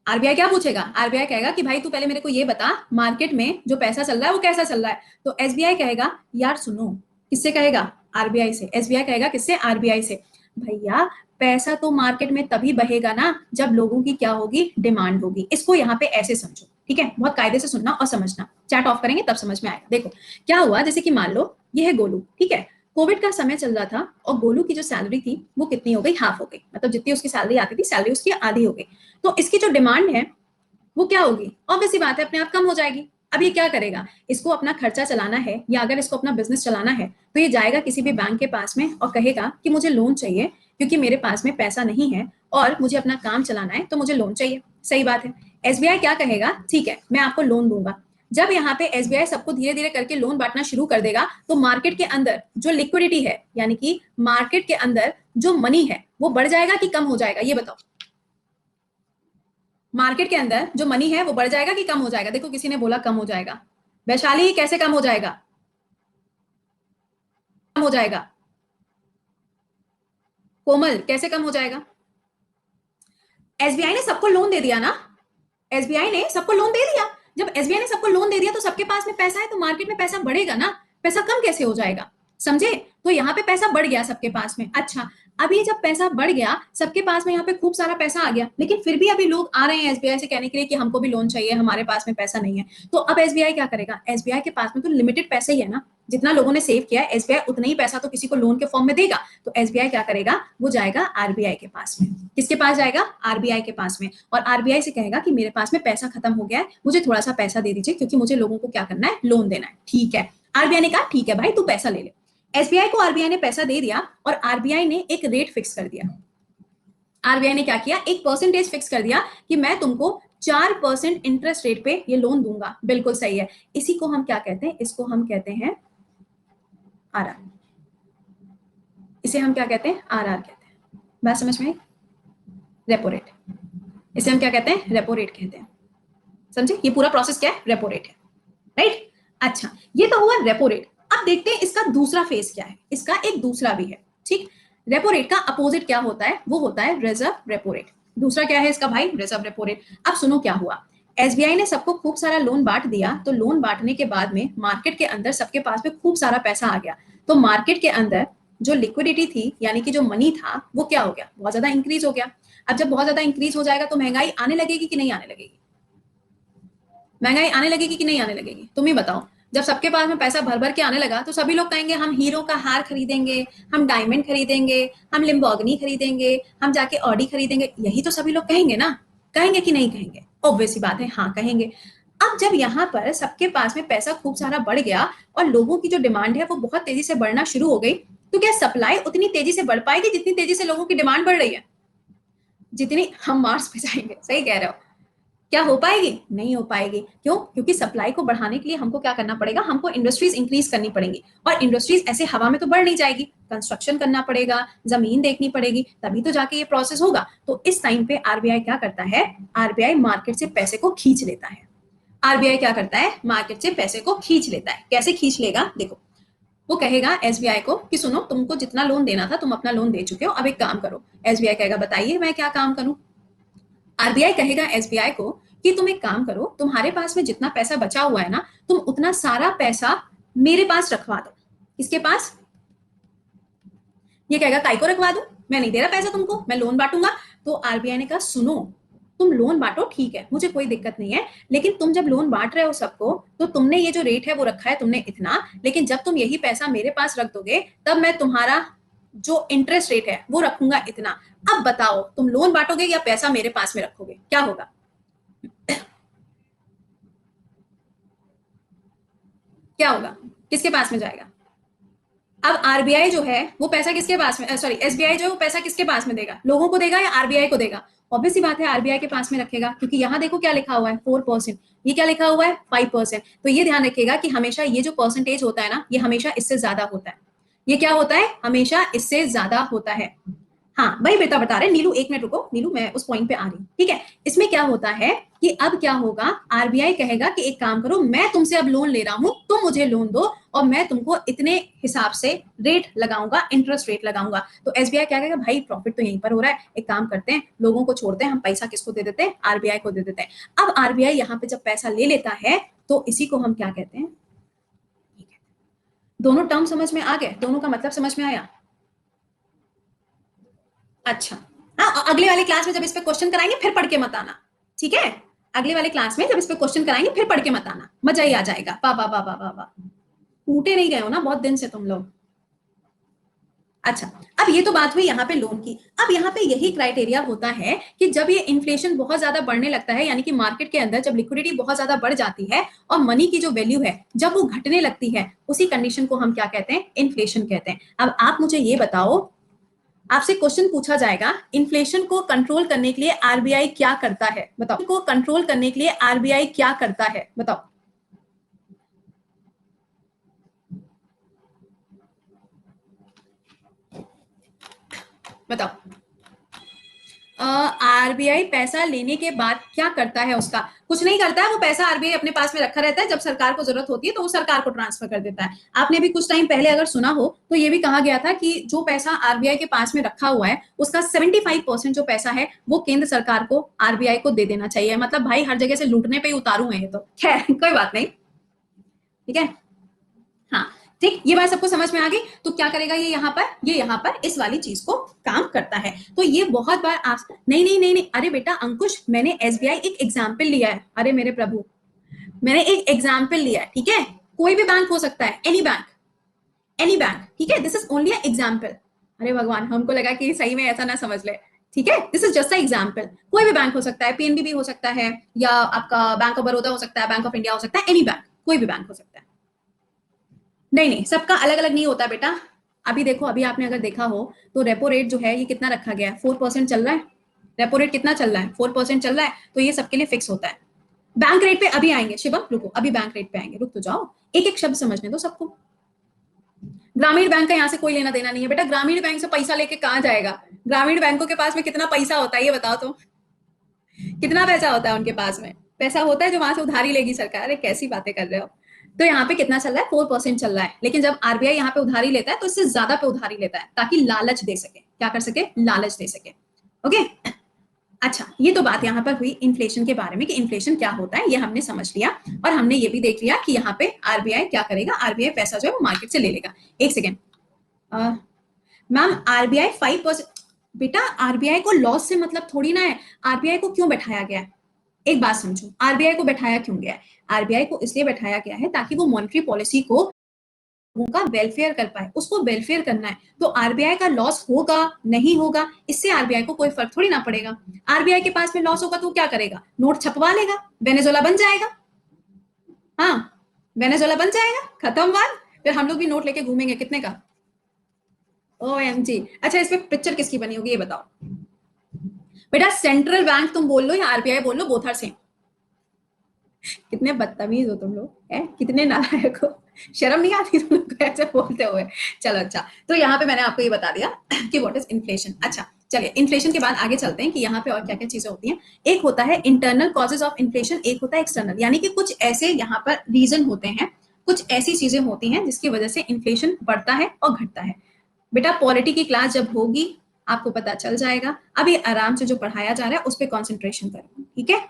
आरबीआई क्या पूछेगा, आरबीआई कहेगा कि भाई तू पहले मेरे को ये बता मार्केट में जो पैसा चल रहा है वो कैसा चल रहा है। तो एसबीआई कहेगा यार सुनो, किससे कहेगा, आरबीआई से। एसबीआई कहेगा किससे, आरबीआई से, भैया पैसा तो मार्केट में तभी बहेगा ना जब लोगों की क्या होगी, डिमांड होगी। इसको यहाँ पे ऐसे समझो, ठीक है, बहुत कायदे से सुनना और समझना। चैट ऑफ करेंगे तब समझ में आएगा। देखो क्या हुआ, जैसे कि मान लो ये है गोलू, ठीक है, कोविड का समय चल रहा था और गोलू की जो सैलरी थी वो कितनी हो गई, हाफ हो गई। मतलब जितनी उसकी सैलरी आती थी, सैलरी उसकी आधी हो गई। तो इसकी जो डिमांड है वो क्या होगी, ऑब्वियस सी बात है अपने आप कम हो जाएगी। अब ये क्या करेगा, इसको अपना खर्चा चलाना है या अगर इसको अपना बिजनेस चलाना है तो ये जाएगा किसी भी बैंक के पास में और कहेगा कि मुझे लोन चाहिए क्योंकि मेरे पास में पैसा नहीं है और मुझे अपना काम चलाना है तो मुझे लोन चाहिए। सही बात है। एसबीआई क्या कहेगा, ठीक है मैं आपको लोन दूंगा। जब यहाँ पे एसबीआई सबको धीरे धीरे करके लोन बांटना शुरू कर देगा तो मार्केट के अंदर जो लिक्विडिटी है यानी कि मार्केट के अंदर जो मनी है वो बढ़ जाएगा कि कम हो जाएगा, ये बताओ। मार्केट के अंदर जो मनी है वो बढ़ जाएगा कि कम हो जाएगा? देखो किसी ने बोला कम हो जाएगा। वैशाली कैसे कम हो जाएगा? कम हो जाएगा। कोमल कैसे कम हो जाएगा? एसबीआई ने सबको लोन दे दिया ना, एसबीआई ने सबको लोन दे दिया। जब एसबीआई ने सबको लोन दे दिया तो सबके पास में पैसा है तो मार्केट में पैसा बढ़ेगा ना, पैसा कम कैसे हो जाएगा? समझे? तो यहाँ पे पैसा बढ़ गया सबके पास में। अच्छा, अभी जब पैसा बढ़ गया सबके पास में, यहाँ पे खूब सारा पैसा आ गया, लेकिन फिर भी अभी लोग आ रहे हैं एसबीआई से कहने के लिए कि हमको भी लोन चाहिए, हमारे पास में पैसा नहीं है। तो अब एसबीआई क्या करेगा, एसबीआई के पास में तो लिमिटेड पैसे ही है ना, जितना लोगों ने सेव किया है एसबीआई उतना ही पैसा तो किसी को लोन के फॉर्म में देगा। तो एसबीआई क्या करेगा, वो जाएगा आरबीआई के पास में। किसके पास जाएगा? आरबीआई के पास में। और आरबीआई से कहेगा कि मेरे पास में पैसा खत्म हो गया है, मुझे थोड़ा सा पैसा दे दीजिए क्योंकि मुझे लोगों को क्या करना है, लोन देना है। ठीक है, आरबीआई ने कहा ठीक है भाई तू पैसा ले ले। एसबीआई को आरबीआई ने पैसा दे दिया और आरबीआई ने एक रेट फिक्स कर दिया। आरबीआई ने क्या किया, एक परसेंटेज फिक्स कर दिया कि मैं तुमको 4% इंटरेस्ट रेट पे ये लोन दूंगा। बिल्कुल सही है। इसी को हम क्या कहते हैं, इसको हम कहते हैं आरआर। इसे हम क्या कहते हैं, आरआर कहते हैं। बात समझ में आई? रेपो रेट, इसे हम क्या कहते हैं, रेपो रेट कहते हैं। समझे? ये पूरा प्रोसेस क्या है, रेपो रेट है। राइट? अच्छा, ये तो हुआ रेपो रेट। अब देखते हैं इसका दूसरा फेस क्या है, इसका एक दूसरा भी है। ठीक, रेपो रेट का अपोजिट क्या होता है, वो होता है रिजर्व रेपो रेट। दूसरा क्या है इसका भाई, रिजर्व रेपो रेट। अब सुनो क्या हुआ, एसबीआई ने सबको खूब सारा लोन बांट दिया, तो लोन बांटने के बाद में मार्केट के अंदर सबके पास में खूब सारा पैसा आ गया। तो मार्केट के अंदर जो लिक्विडिटी थी यानी कि जो मनी था वो क्या हो गया, बहुत ज्यादा इंक्रीज हो गया। अब जब बहुत ज्यादा इंक्रीज हो जाएगा तो महंगाई आने लगेगी कि नहीं आने लगेगी? महंगाई आने लगेगी कि नहीं आने लगेगी, तुम ही बताओ। जब सबके पास में पैसा भर भर के आने लगा तो सभी लोग कहेंगे हम हीरो का हार खरीदेंगे, हम डायमंड खरीदेंगे, हम लिम्बोर्गिनी खरीदेंगे, हम जाके ऑडी खरीदेंगे। यही तो सभी लोग कहेंगे ना, कहेंगे कि नहीं कहेंगे? ऑब्वियस सी बात है, हाँ कहेंगे। अब जब यहाँ पर सबके पास में पैसा खूब सारा बढ़ गया और लोगों की जो डिमांड है वो बहुत तेजी से बढ़ना शुरू हो गई, तो क्या सप्लाई उतनी तेजी से बढ़ पाएगी जितनी तेजी से लोगों की डिमांड बढ़ रही है? जितनी हम मार्स पे जाएंगे, सही कह रहे हो। क्या हो पाएगी? नहीं हो पाएगी। क्यों? क्योंकि सप्लाई को बढ़ाने के लिए हमको क्या करना पड़ेगा, हमको इंडस्ट्रीज इंक्रीज करनी पड़ेगी। और इंडस्ट्रीज ऐसे हवा में तो बढ़ नहीं जाएगी, कंस्ट्रक्शन करना पड़ेगा, जमीन देखनी पड़ेगी, तभी तो जाके ये प्रोसेस होगा। तो इस टाइम पे आरबीआई क्या करता है, आरबीआई मार्केट से पैसे को खींच लेता है। आरबीआई क्या करता है, मार्केट से पैसे को खींच लेता है। कैसे खींच लेगा, देखो। वो कहेगा एसबीआई को कि सुनो तुमको जितना लोन देना था तुम अपना लोन दे चुके हो, अब एक काम करो। एसबीआई कहेगा बताइए मैं क्या काम करूं। आरबीआई कहेगा एसबीआई को कि तुम एक काम करो, तुम्हारे पास में जितना पैसा बचा हुआ है ना, तुम उतना सारा पैसा मेरे पास रखवा दो। किसके पास? ये कहेगा काय को रखवा दूं, मैं नहीं दे रहा पैसा तुमको, मैं लोन बांटूंगा। तो आरबीआई ने कहा सुनो, तुम लोन बांटो ठीक है, मुझे कोई दिक्कत नहीं है, लेकिन तुम जब लोन बांट रहे हो सबको तो तुमने ये जो रेट है वो रखा है तुमने इतना, लेकिन जब तुम यही पैसा मेरे पास रख दोगे तब मैं तुम्हारा जो इंटरेस्ट रेट है वो रखूंगा इतना। अब बताओ तुम लोन बांटोगे या पैसा मेरे पास में रखोगे, क्या होगा? क्या होगा, किसके पास में जाएगा? अब आरबीआई जो है वो पैसा किसके पास में, सॉरी एसबीआई जो है वो पैसा किसके पास में देगा, लोगों को देगा या आरबीआई को देगा? ऑब्वियस सी बात है आरबीआई के पास में रखेगा, क्योंकि यहाँ देखो क्या लिखा हुआ है 4%, ये क्या लिखा हुआ है 5%। तो ये ध्यान रखिएगा कि हमेशा ये जो परसेंटेज होता है ना, ये हमेशा इससे ज्यादा होता है। ये क्या होता है, हमेशा इससे ज्यादा होता है। हाँ वही बेटा बता रहे, नीलू एक मिनट रुको, नीलू मैं उस पॉइंट पे आ रही हूँ। ठीक है, इसमें क्या होता है कि अब क्या होगा, आरबीआई कहेगा कि एक काम करो, मैं तुमसे अब लोन ले रहा हूं, तुम मुझे लोन दो और मैं तुमको इतने हिसाब से रेट लगाऊंगा, इंटरेस्ट रेट लगाऊंगा। तो एसबीआई क्या कहेगा, भाई प्रॉफिट तो यहीं पर हो रहा है, एक काम करते हैं लोगों को छोड़ते हैं, हम पैसा किसको दे देते हैं, आरबीआई को दे देते हैं। अब आरबीआई यहाँ पे जब पैसा ले लेता है तो इसी को हम क्या कहते हैं, दोनों टर्म समझ में आ गए, दोनों का मतलब समझ में आया? अच्छा, हाँ अगले वाले क्लास में जब इस पे क्वेश्चन कराएंगे फिर पढ़ के मत आना, ठीक है? अगले वाले क्लास में जब इस पे क्वेश्चन कराएंगे फिर पढ़ के मत आना, मजा ही आ जाएगा। वाह वाह वाह वाह वाह वाह, टूटे नहीं गए हो ना बहुत दिन से तुम लोग। अच्छा, अब ये तो बात हुई यहाँ पे लोन की। अब यहाँ पे यही क्राइटेरिया होता है कि जब ये इन्फ्लेशन बहुत ज्यादा बढ़ने लगता है, यानी कि मार्केट के अंदर जब लिक्विडिटी बहुत ज्यादा बढ़ जाती है और मनी की जो वैल्यू है जब वो घटने लगती है, उसी कंडीशन को हम क्या कहते हैं? इन्फ्लेशन कहते हैं। अब आप मुझे ये बताओ, आपसे क्वेश्चन पूछा जाएगा, इन्फ्लेशन को कंट्रोल करने के लिए आरबीआई क्या करता है? बताओ, को कंट्रोल करने के लिए आरबीआई क्या करता है? बताओ बताओ। आरबीआई पैसा लेने के बाद क्या करता है? उसका कुछ नहीं करता है, वो पैसा आरबीआई अपने पास में रखा रहता है, जब सरकार को जरूरत होती है तो वो सरकार को ट्रांसफर कर देता है। आपने भी कुछ टाइम पहले अगर सुना हो तो ये भी कहा गया था कि जो पैसा आरबीआई के पास में रखा हुआ है उसका 75% जो पैसा है वो केंद्र सरकार को, आरबीआई को दे देना चाहिए। मतलब भाई हर जगह से लूटने पे ही उतारू है ये तो। खैर कोई बात नहीं, ठीक है। हाँ ठीक, ये बात सबको समझ में आ गई। तो क्या करेगा ये यहाँ पर इस वाली चीज को काम करता है। तो ये बहुत बार आप, नहीं नहीं नहीं नहीं, अरे बेटा अंकुश, मैंने एसबीआई एक एग्जाम्पल लिया है। अरे मेरे प्रभु, मैंने एक एग्जाम्पल लिया है, ठीक है। कोई भी बैंक हो सकता है, एनी बैंक, एनी बैंक, ठीक है। This is only example. अरे भगवान, हमको लगा कि सही में ऐसा ना समझ ले, ठीक है। This is just a example. कोई भी बैंक हो सकता है, पीएनबी भी हो सकता है, या आपका बैंक ऑफ बड़ौदा हो सकता है, बैंक ऑफ इंडिया हो सकता है, एनी बैंक, कोई भी बैंक हो सकता है। नहीं नहीं, सबका अलग अलग नहीं होता बेटा। अभी देखो, अभी आपने अगर देखा हो तो रेपो रेट जो है ये कितना रखा गया है? 4% चल रहा है। रेपो रेट कितना चल रहा है? 4% चल रहा है। तो ये सबके लिए फिक्स होता है। बैंक रेट पे अभी आएंगे, शिवम रुको, अभी बैंक रेट पे आएंगे, रुक तो जाओ, एक एक शब्द समझने दो सबको। ग्रामीण बैंक का यहाँ से कोई लेना देना नहीं है बेटा। ग्रामीण बैंक से पैसा लेके कहाँ जाएगा? ग्रामीण बैंकों के पास में कितना पैसा होता है ये बताओ तो। कितना पैसा होता है उनके पास में? पैसा होता है जो वहां से उधारी लेगी सरकार। अरे कैसी बातें कर रहे हो। तो यहाँ पे कितना चल रहा है? 4% चल रहा है। लेकिन जब आरबीआई यहाँ पे उधारी लेता है तो इससे ज्यादा पे उधारी लेता है, ताकि लालच दे सके। क्या कर सके? लालच दे सके। ओके। अच्छा, ये तो बात यहाँ पर हुई इन्फ्लेशन के बारे में कि इन्फ्लेशन क्या होता है, ये हमने समझ लिया। और हमने ये भी देख लिया कि यहाँ पे आरबीआई क्या करेगा। आरबीआई पैसा जो है वो मार्केट से ले लेगा। एक सेकेंड मैम, आरबीआई 5%, बेटा आरबीआई को लॉस से मतलब थोड़ी ना है। आरबीआई को क्यों बैठाया गया है? एक बात समझो, आरबीआई को बैठाया क्यों गया है? आरबीआई को इसलिए बैठाया गया है ताकि वो मॉनेटरी पॉलिसी को, लोगों का वेलफेयर कर पाए। उसको वेलफेयर करना है। तो आरबीआई का लॉस होगा नहीं होगा, इससे आरबीआई को कोई फर्क थोड़ी ना पड़ेगा। आरबीआई के पास में लॉस होगा तो क्या करेगा? नोट छपवा लेगा, वेनेजुएला बन जाएगा। हाँ, वेनेजुएला बन जाएगा, खत्म बात। फिर हम लोग भी नोट लेके घूमेंगे, कितने का? ओएमजी। अच्छा, इस पे पिक्चर किसकी बनी होगी ये बताओ बेटा। सेंट्रल बैंक तुम बोल लो या आरबीआई बोल लो, बोथ आर सेम। कितने बदतमीज हो तुम लोग, है कितने नालायक हो। शर्म नहीं आती तुम लोग को ऐसे बोलते हुए? चलो अच्छा, तो यहाँ पे मैंने आपको ये बता दिया कि व्हाट इज इन्फ्लेशन। अच्छा चलिए, इन्फ्लेशन के बाद आगे चलते हैं कि यहाँ पे और क्या क्या चीजें होती हैं। एक होता है इंटरनल कॉजेज ऑफ इन्फ्लेशन, एक होता है एक्सटर्नल, यानी कि कुछ ऐसे यहाँ पर रीजन होते हैं, कुछ ऐसी चीजें होती हैं जिसकी वजह से इन्फ्लेशन बढ़ता है और घटता है। बेटा पॉलिटी की क्लास जब होगी आपको पता चल जाएगा। अभी आराम से जो पढ़ाया जा रहा है उस पर कॉन्सेंट्रेशन करो, ठीक है।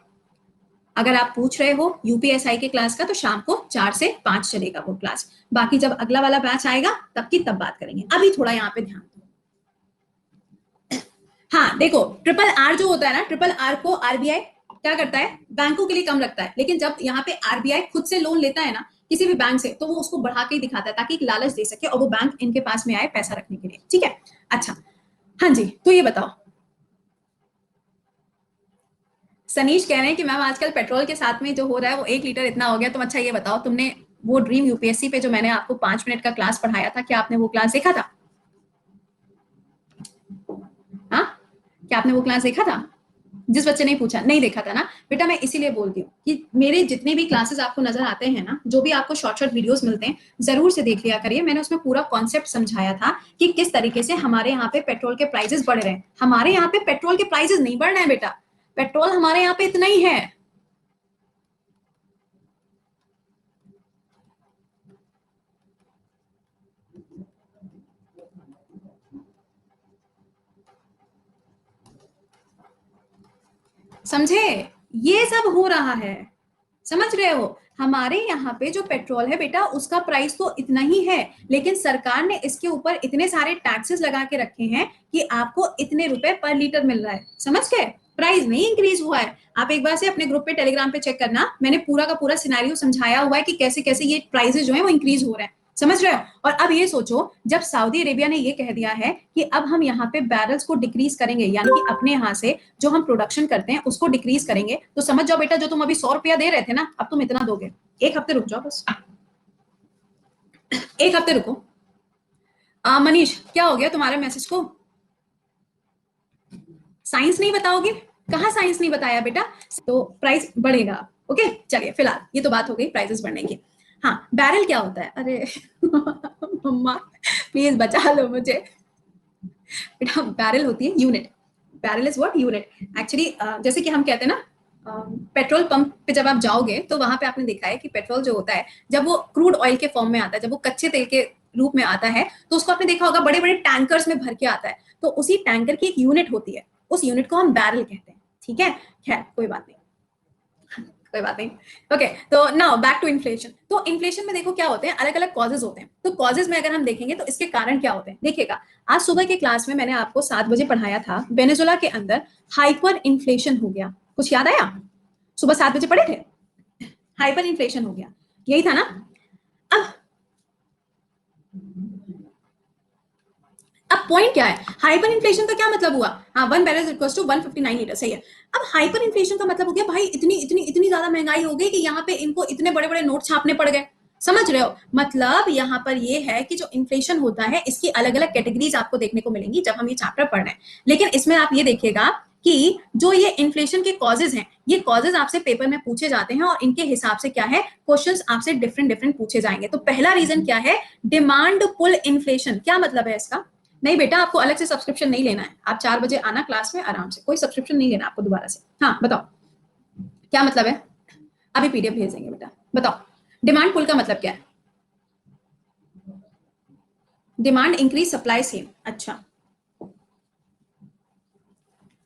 अगर आप पूछ रहे हो यूपीएसआई के क्लास का, तो शाम को 4 से 5 चलेगा वो क्लास। बाकी जब अगला वाला बैच आएगा तब की तब बात करेंगे। अभी थोड़ा यहाँ पे ध्यान दो। हाँ देखो, ट्रिपल आर जो होता है ना, ट्रिपल आर को आरबीआई क्या करता है? बैंकों के लिए कम रखता है। लेकिन जब यहाँ पे आरबीआई खुद से लोन लेता है ना किसी भी बैंक से, तो वो उसको बढ़ा के ही दिखाता है ताकि एक लालच दे सके और वो बैंक इनके पास में आए पैसा रखने के लिए, ठीक है। अच्छा, हाँ जी, तो ये बताओ। सनीश कह रहे हैं कि मैम आजकल पेट्रोल के साथ में जो हो रहा है वो 1 लीटर इतना हो गया। तुम अच्छा ये बताओ, तुमने वो ड्रीम यूपीएससी पे जो मैंने आपको 5 मिनट का क्लास पढ़ाया था, क्या आपने वो क्लास देखा था? हाँ, क्या आपने वो क्लास देखा था? जिस बच्चे ने पूछा नहीं देखा था ना बेटा, मैं इसीलिए बोलती हूँ कि मेरे जितने भी क्लासेस आपको नजर आते हैं ना, जो भी आपको शॉर्ट शॉर्ट वीडियोस मिलते हैं, जरूर से देख लिया करिए। मैंने उसमें पूरा कॉन्सेप्ट समझाया था कि किस तरीके से हमारे यहाँ पे पेट्रोल के प्राइसेस बढ़ रहे हैं। हमारे यहाँ पे पेट्रोल के प्राइसेस नहीं बढ़ रहे हैं बेटा, पेट्रोल हमारे यहाँ पे इतना ही है। समझे? ये सब हो रहा है, समझ रहे हो? हमारे यहाँ पे जो पेट्रोल है बेटा, उसका प्राइस तो इतना ही है, लेकिन सरकार ने इसके ऊपर इतने सारे टैक्सेस लगा के रखे हैं कि आपको इतने रुपए पर लीटर मिल रहा है। समझ गए? प्राइस नहीं इंक्रीज हुआ है। आप एक बार से अपने ग्रुप पे टेलीग्राम पे चेक करना, मैंने पूरा का पूरा सिनेरियो समझाया हुआ है कि कैसे कैसे ये प्राइसेस जो है वो इंक्रीज हो रहे हैं। समझ रहे हो? और अब ये सोचो, जब सऊदी अरेबिया ने ये कह दिया है कि अब हम यहाँ पे बैरल्स को डिक्रीज करेंगे, यानी कि अपने यहाँ से जो हम प्रोडक्शन करते हैं उसको डिक्रीज करेंगे, तो समझ जाओ बेटा, जो तुम अभी 100 रुपया दे रहे थे ना, अब तुम इतना दोगे। एक हफ्ते रुक जाओ बस, एक हफ्ते रुको। मनीष, क्या हो गया तुम्हारे मैसेज को? साइंस नहीं बताओगे? कहाँ साइंस नहीं बताया बेटा? तो प्राइस बढ़ेगा। ओके, चलिए फिलहाल ये तो बात हो गई प्राइसेस बढ़ने की। हाँ, बैरल क्या होता है? अरे मम्मा प्लीज बचा लो मुझे। बेटा बैरल होती है unit. Barrel is what? Unit. Actually जैसे कि हम कहते हैं ना, पेट्रोल पंप पे जब आप जाओगे तो वहां पे आपने देखा है कि पेट्रोल जो होता है, जब वो क्रूड ऑयल के फॉर्म में आता है, जब वो कच्चे तेल के रूप में आता है, तो उसको आपने देखा होगा बड़े बड़े टैंकर्स में भर के आता है। तो उसी टैंकर की एक यूनिट होती है, उस यूनिट को हम बैरल कहते हैं। ठीक है, खैर कोई बात नहीं, कोई बात नहीं। ओके, तो नाउ बैक टू इन्फ्लेशन। तो इन्फ्लेशन में देखो क्या होते हैं, अलग अलग कॉजेज होते हैं। तो कॉजेज में अगर हम देखेंगे तो इसके कारण क्या होते हैं, देखिएगा। आज सुबह के क्लास में मैंने आपको 7 बजे पढ़ाया था, वेनेजुला के अंदर हाइपर इन्फ्लेशन हो गया। कुछ याद आया? सुबह 7 बजे पढ़े थे, हाइपर इन्फ्लेशन हो गया, यही था ना? अब अब पॉइंट क्या है, हाइपर इन्फ्लेशन का क्या मतलब हुआ? हाँ, 1 बैरल इक्वल्स टू 159 लीटर, सही है। अब हाइपर इन्फ्लेशन का मतलब हो गया भाई, इतनी इतनी इतनी ज्यादा महंगाई हो गई कि यहाँ पे इनको इतने बड़े बड़े नोट छापने पड़ गए। समझ रहे हो? मतलब यहाँ पर ये है कि जो इन्फ्लेशन होता है, इसकी अलग अलग कैटेगरीज आपको देखने को मिलेंगी जब हम ये चैप्टर पढ़ रहे हैं। लेकिन इसमें आप ये देखिएगा कि जो ये इन्फ्लेशन के कॉजेज हैं, ये कॉजेज आपसे पेपर में पूछे जाते हैं और इनके हिसाब से क्या है, क्वेश्चंस आपसे डिफरेंट डिफरेंट पूछे जाएंगे। तो पहला रीजन क्या है, डिमांड पुल इन्फ्लेशन। क्या मतलब है इसका? नहीं बेटा, आपको अलग से सब्सक्रिप्शन नहीं लेना है, आप 4 बजे आना क्लास में आराम से, कोई सब्सक्रिप्शन नहीं लेना आपको दोबारा से। हाँ बताओ क्या मतलब है? अभी पीडीएफ भेज देंगे बेटा, बताओ डिमांड पुल का मतलब क्या है? Demand increase, supply same. अच्छा,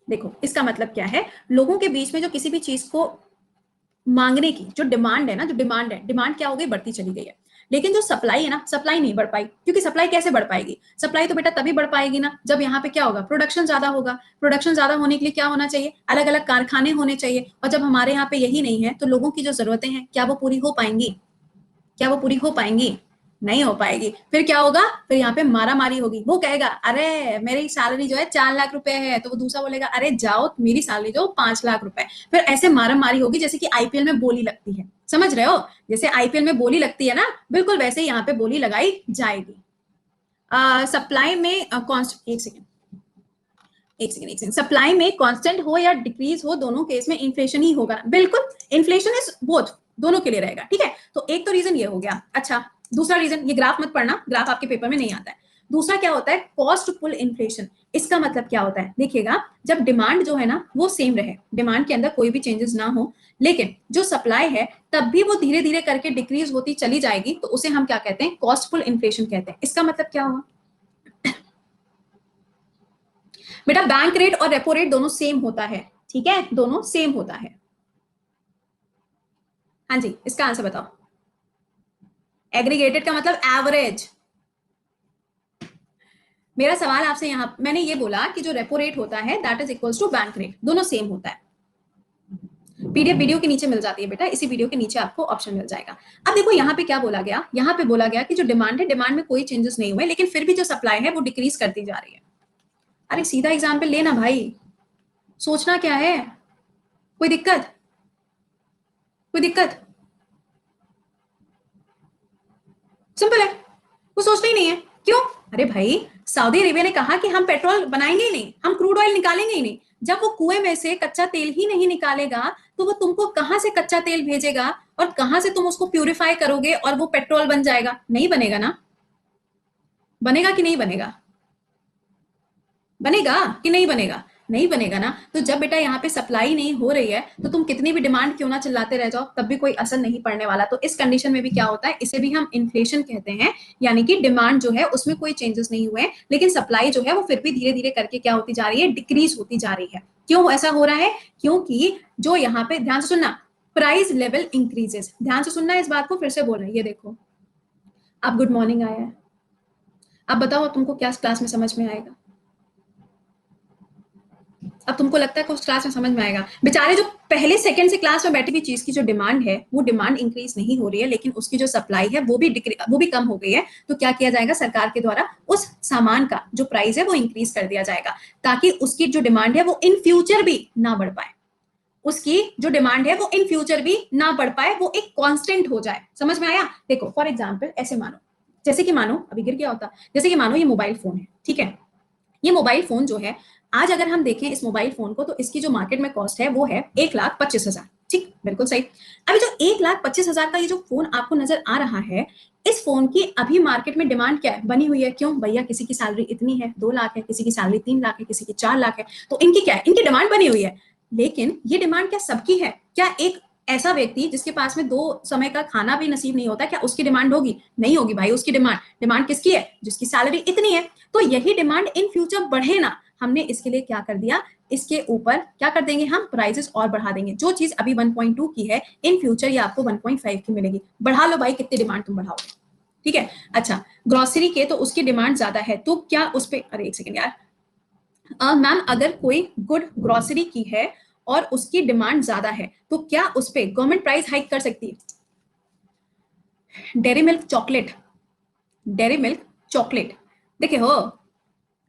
देखो इसका मतलब क्या है, लोगों के बीच में जो किसी भी चीज को मांगने की जो डिमांड है ना, जो डिमांड है, डिमांड क्या हो गई, बढ़ती चली गई है। लेकिन जो सप्लाई है ना, सप्लाई नहीं बढ़ पाई, क्योंकि सप्लाई कैसे बढ़ पाएगी? सप्लाई तो बेटा तभी बढ़ पाएगी ना जब यहाँ पे क्या होगा, प्रोडक्शन ज्यादा होगा। प्रोडक्शन ज्यादा होने के लिए क्या होना चाहिए, अलग अलग कारखाने होने चाहिए। और जब हमारे यहाँ पे यही नहीं है, तो लोगों की जो जरूरतें हैं, क्या वो पूरी हो पाएंगी? क्या वो पूरी हो पाएंगी? नहीं हो पाएगी। फिर क्या होगा, फिर यहाँ पे मारा मारी होगी। वो कहेगा अरे मेरी सैलरी जो है 4 लाख रुपए है, तो वो दूसरा बोलेगा अरे जाओ मेरी सैलरी जो 5 लाख रुपए। फिर ऐसे मारा मारी होगी, जैसे कि आईपीएल में बोली लगती है। समझ रहे हो? जैसे आईपीएल में बोली लगती है ना, बिल्कुल वैसे ही यहाँ पे बोली लगाई जाएगी। सप्लाई में एक सेकेंड, एक सेकेंड, सप्लाई में कांस्टेंट हो या डिक्रीज हो, दोनों केस में इन्फ्लेशन ही होगा। बिल्कुल, इन्फ्लेशन इज बोथ, दोनों के लिए रहेगा। ठीक है, तो एक तो रीजन ये हो गया। अच्छा, दूसरा रीजन, ये ग्राफ मत पढ़ना, ग्राफ आपके पेपर में नहीं आता है। दूसरा क्या होता है, कॉस्ट पुल इन्फ्लेशन। इसका मतलब क्या होता है, देखिएगा, जब डिमांड जो है ना वो सेम रहे, डिमांड के अंदर कोई भी चेंजेस ना हो, लेकिन जो सप्लाई है तब भी वो धीरे धीरे करके डिक्रीज होती चली जाएगी, तो उसे हम क्या कहते हैं, कॉस्ट पुल इन्फ्लेशन कहते हैं। इसका मतलब क्या हुआ बेटा, बैंक रेट और रेपो रेट दोनों सेम होता है। ठीक है, दोनों सेम होता है। हाँ जी, इसका आंसर बताओ। एग्रीगेटेड का मतलब एवरेज। मेरा सवाल आपसे यहाँ, मैंने ये बोला कि जो रेपो रेट होता है that is equals to bank rate, दोनों सेम होता है। पीडीएफ वीडियो के नीचे मिल जाती है बेटा, इसी वीडियो के नीचे आपको ऑप्शन मिल जाएगा। अब देखो यहाँ पे क्या बोला गया, यहाँ पे बोला गया कि जो डिमांड है, डिमांड में कोई चेंजेस नहीं हुए, लेकिन फिर भी जो सप्लाई है वो डिक्रीज करती जा रही है। अरे सीधा एग्जाम्पल लेना भाई, सोचना क्या है, कोई दिक्कत? कोई दिक्कत? सिंपल है, वो सोचना ही नहीं है। क्यों? अरे भाई, सऊदी अरेबिया ने कहा कि हम पेट्रोल बनाएंगे ही नहीं, हम क्रूड ऑयल निकालेंगे ही नहीं। जब वो कुएं में से कच्चा तेल ही नहीं निकालेगा, तो वो तुमको कहां से कच्चा तेल भेजेगा, और कहां से तुम उसको प्यूरिफाई करोगे और वो पेट्रोल बन जाएगा? नहीं बनेगा ना? बनेगा कि नहीं बनेगा? बनेगा कि नहीं बनेगा? नहीं बनेगा ना। तो जब बेटा यहाँ पे सप्लाई नहीं हो रही है, तो तुम कितनी भी डिमांड क्यों ना चिल्लाते रह जाओ, तब भी कोई असर नहीं पड़ने वाला। तो इस कंडीशन में भी क्या होता है, इसे भी हम इन्फ्लेशन कहते हैं। यानी कि डिमांड जो है उसमें कोई चेंजेस नहीं हुए, लेकिन सप्लाई जो है वो फिर भी धीरे धीरे करके क्या होती जा रही है, डिक्रीज होती जा रही है। क्यों ऐसा हो रहा है? क्योंकि जो यहाँ पे, ध्यान से सुनना, प्राइस लेवल इंक्रीजेस। ध्यान से सुनना, इस बात को फिर से बोल रहे हैं। ये देखो, अब गुड मॉर्निंग आया है, अब बताओ तुमको क्या क्लास में समझ में आएगा? अब तुमको लगता है कि उस क्लास में समझ में आएगा? बेचारे जो पहले सेकंड से क्लास में बैठी हुई चीज की जो डिमांड है वो डिमांड इंक्रीज नहीं हो रही है, लेकिन उसकी जो सप्लाई है वो भी कम हो गई है। तो क्या किया जाएगा सरकार के द्वारा? उस सामान का जो प्राइस है वो इंक्रीज कर दिया जाएगा, ताकि उसकी जो डिमांड है वो इन फ्यूचर भी ना बढ़ पाए। उसकी जो डिमांड है वो इन फ्यूचर भी ना बढ़ पाए, वो एक कांस्टेंट हो जाए। समझ में आया? देखो फॉर एग्जांपल ऐसे मानो, जैसे कि मानो अभी गिर गया होता, जैसे कि मानो ये मोबाइल फोन है, ठीक है? ये मोबाइल फोन जो है, आज अगर हम देखें इस मोबाइल फोन को, तो इसकी जो मार्केट में कॉस्ट है वो है 1,25,000। ठीक, बिल्कुल सही। अभी जो 1,25,000 का ये जो फोन आपको नजर आ रहा है, इस फोन की अभी मार्केट में डिमांड क्या है, बनी हुई है? क्यों भैया, किसी की सैलरी इतनी है, 2 लाख है, किसी की सैलरी 3 लाख है, किसी की 4 लाख है, तो इनकी क्या है, इनकी डिमांड बनी हुई है। लेकिन ये डिमांड क्या सबकी है? क्या एक ऐसा व्यक्ति जिसके पास में 2 समय का खाना भी नसीब नहीं होता, क्या उसकी डिमांड होगी? नहीं होगी भाई। उसकी डिमांड किसकी है? जिसकी सैलरी इतनी है। तो यही डिमांड इन फ्यूचर बढ़े ना, हमने इसके लिए क्या कर दिया, इसके ऊपर क्या कर देंगे हम, प्राइसेस और बढ़ा देंगे। जो चीज अभी 1.2 की है, इन फ्यूचर ये आपको 1.5 की मिलेगी। बढ़ा लो भाई, कितनी डिमांड तुम बढ़ाओगे। ठीक है। अच्छा, ग्रोसरी के तो उसकी डिमांड ज्यादा है, तो क्या उस पर, अरे एक सेकेंड यार, मैम अगर कोई गुड ग्रोसरी की है और उसकी डिमांड ज्यादा है, तो क्या उस पर गवर्नमेंट प्राइस हाइक कर सकती है? Dairy milk chocolate, dairy milk chocolate देखे हो,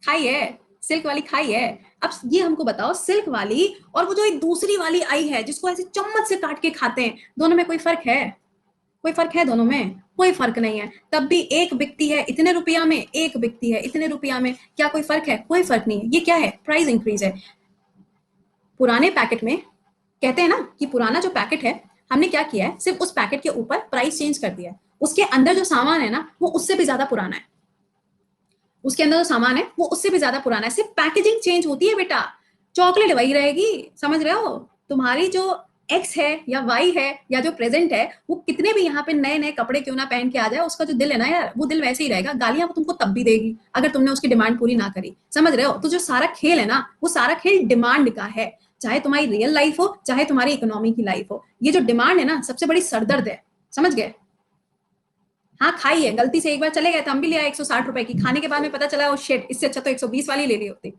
खाई है, सिल्क वाली खाई है। अब ये हमको बताओ, सिल्क वाली और वो जो एक दूसरी वाली आई है जिसको ऐसे चम्मच से काट के खाते हैं, दोनों में कोई फर्क है? कोई फर्क है दोनों में? कोई फर्क नहीं है। तब भी एक बिकती है इतने रुपया में, एक बिकती है इतने रुपया में, क्या कोई फर्क है? कोई फर्क नहीं है। ये क्या है? प्राइस इंक्रीज है। पुराने पैकेट में कहते हैं ना कि पुराना जो पैकेट है, हमने क्या किया है, सिर्फ उस पैकेट के ऊपर प्राइस चेंज कर दिया है। उसके अंदर जो सामान है ना वो उससे भी ज्यादा पुराना है। उसके अंदर जो सामान है वो उससे भी ज्यादा पुराना है, सिर्फ पैकेजिंग चेंज होती है बेटा। चॉकलेट वही रहेगी, समझ रहे हो? तुम्हारी जो एक्स है या वाई है या जो प्रेजेंट है, वो कितने भी यहाँ पे नए नए कपड़े क्यों ना पहन के आ जाए, उसका जो दिल है ना यार, वो दिल वैसे ही रहेगा। गालियां वो तुमको तब भी देगी अगर तुमने उसकी डिमांड पूरी ना करी। समझ रहे हो? तो जो सारा खेल है ना, वो सारा खेल डिमांड का है। चाहे तुम्हारी रियल लाइफ हो, चाहे तुम्हारी इकोनॉमी की लाइफ हो, ये जो डिमांड है ना, सबसे बड़ी सरदर्द है। समझ गए? हाँ खाई है, गलती से एक बार चले गए थे, हम भी लिया 160 रुपए की, खाने के बाद में पता चला वो शेट, इससे अच्छा तो 120 वाली ले ली होती।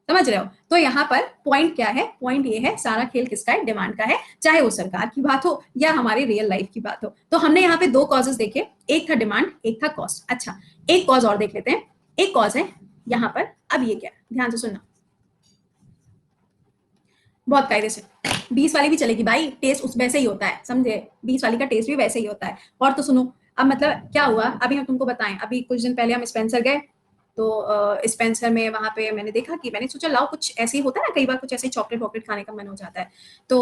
समझ रहे हो? तो यहाँ पर पॉइंट क्या है? पॉइंट ये है, सारा खेल किसका है? डिमांड का है। चाहे वो सरकार की बात हो या हमारी रियल लाइफ की बात हो। तो हमने यहाँ पे 2 कॉजेस देखे, एक था डिमांड, एक था कॉस्ट। अच्छा, एक कॉज और देख लेते हैं। एक कॉज है यहाँ पर, अब ये क्या, ध्यान से सुनना, बहुत कायदे से। 20 वाली भी चलेगी भाई, टेस्ट उस वैसे ही होता है, समझे? 20 वाली का टेस्ट भी वैसे ही होता है। और तो सुनो, अब मतलब क्या हुआ, अभी हम तुमको बताएं, अभी कुछ दिन पहले हम स्पेंसर गए, तो स्पेंसर में वहां पे मैंने देखा कि, मैंने सोचा लाओ कुछ ऐसे ही होता है ना, कई बार कुछ ऐसे चॉकलेट वॉकलेट खाने का मन हो जाता है। तो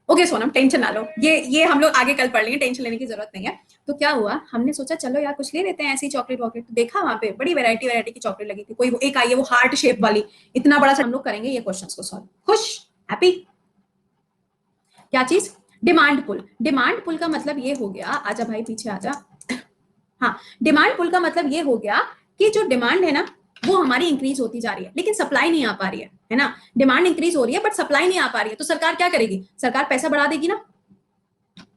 ओके सोनम, टेंशन ना लो, ये हम लोग आगे कल पढ़ लेंगे, टेंशन लेने की जरूरत नहीं है। तो क्या हुआ, हमने सोचा चलो यार कुछ ले लेते हैं ऐसी चॉकलेट वॉकलेट। तो देखा वहां पे बड़ी वैरायटी वैरायटी की चॉकलेट लगी थी। कोई वो एक आई है वो हार्ट शेप वाली, इतना बड़ा सा। हम लोग करेंगे ये क्वेश्चन को सॉल्व, खुश, हैप्पी। क्या चीज? डिमांड पुल। डिमांड पुल का मतलब ये हो गया, आजा भाई पीछे आजा। हाँ, डिमांड पुल का मतलब ये हो गया कि जो डिमांड है ना वो हमारी इंक्रीज होती जा रही है, लेकिन सप्लाई नहीं आ पा रही है ना? डिमांड इंक्रीज हो रही है बट सप्लाई नहीं आ पा रही है, तो सरकार क्या करेगी? सरकार पैसा बढ़ा देगी ना।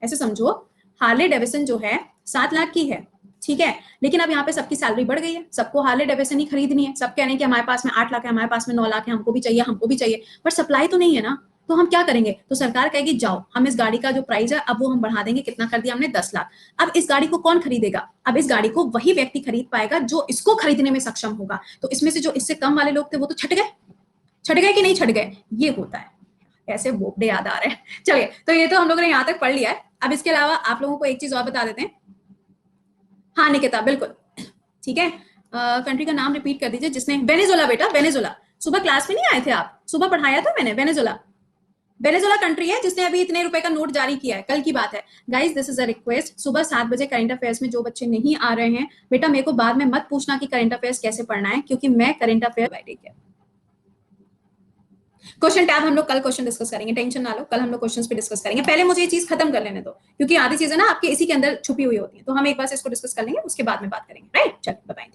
ऐसे समझो, हार्ले डेविसन जो है 7 लाख की है, ठीक है, लेकिन अब यहाँ पे सबकी सैलरी बढ़ गई है, सबको हार्ले डेविसन ही खरीदनी है। सब कह रहे हैं कि हमारे पास में 8 लाख है, हमारे पास में 9 लाख है, हमको भी चाहिए, हमको भी चाहिए, पर सप्लाई तो नहीं है ना। तो हम क्या करेंगे? तो सरकार कहेगी जाओ, हम इस गाड़ी का जो प्राइस है अब वो हम बढ़ा देंगे। कितना कर दिया हमने? 10 लाख। अब इस गाड़ी को कौन खरीदेगा? अब इस गाड़ी को वही व्यक्ति खरीद पाएगा जो इसको खरीदने में सक्षम होगा। तो इसमें से जो इससे कम वाले लोग थे वो तो छट गए। छट गए कि नहीं छट गए? ये होता है। ऐसे बोपड़े याद आ रहे हैं। चलिए, तो ये तो हम लोगों ने यहाँ तक पढ़ लिया है। अब इसके अलावा आप लोगों को एक चीज और बता देते हैं। हाँ निकिता, बिल्कुल ठीक है। कंट्री का नाम रिपीट कर दीजिए जिसने, वेनेजुला बेटा, वेनेजुला। सुबह क्लास में नहीं आए थे आप? सुबह पढ़ाया था मैंने, वेनेजुला। वेनेजुला कंट्री है जिसने अभी इतने रुपए का नोट जारी किया है, कल की बात है। Guys this is a request, सुबह 7 बजे करंट अफेयर्स में जो बच्चे नहीं आ रहे हैं, बेटा मेरे को बाद में मत पूछना कि करंट अफेयर्स कैसे पढ़ना है, क्योंकि मैं करंट अफेयर, ठीक है। क्वेश्चन टैब हम लोग कल क्वेश्चन डिस्कस करेंगे, टेंशन ना लो, कल हम लोग क्वेश्चंस पे डिस्कस करेंगे। पहले मुझे ये चीज खत्म कर लेने दो, क्योंकि आधी चीजें ना आपके इसी के अंदर छुपी हुई होती है। तो हम एक बार से इसको डिस्कस कर लेंगे, उसके बाद में बात करेंगे, राइट? चलो बाय।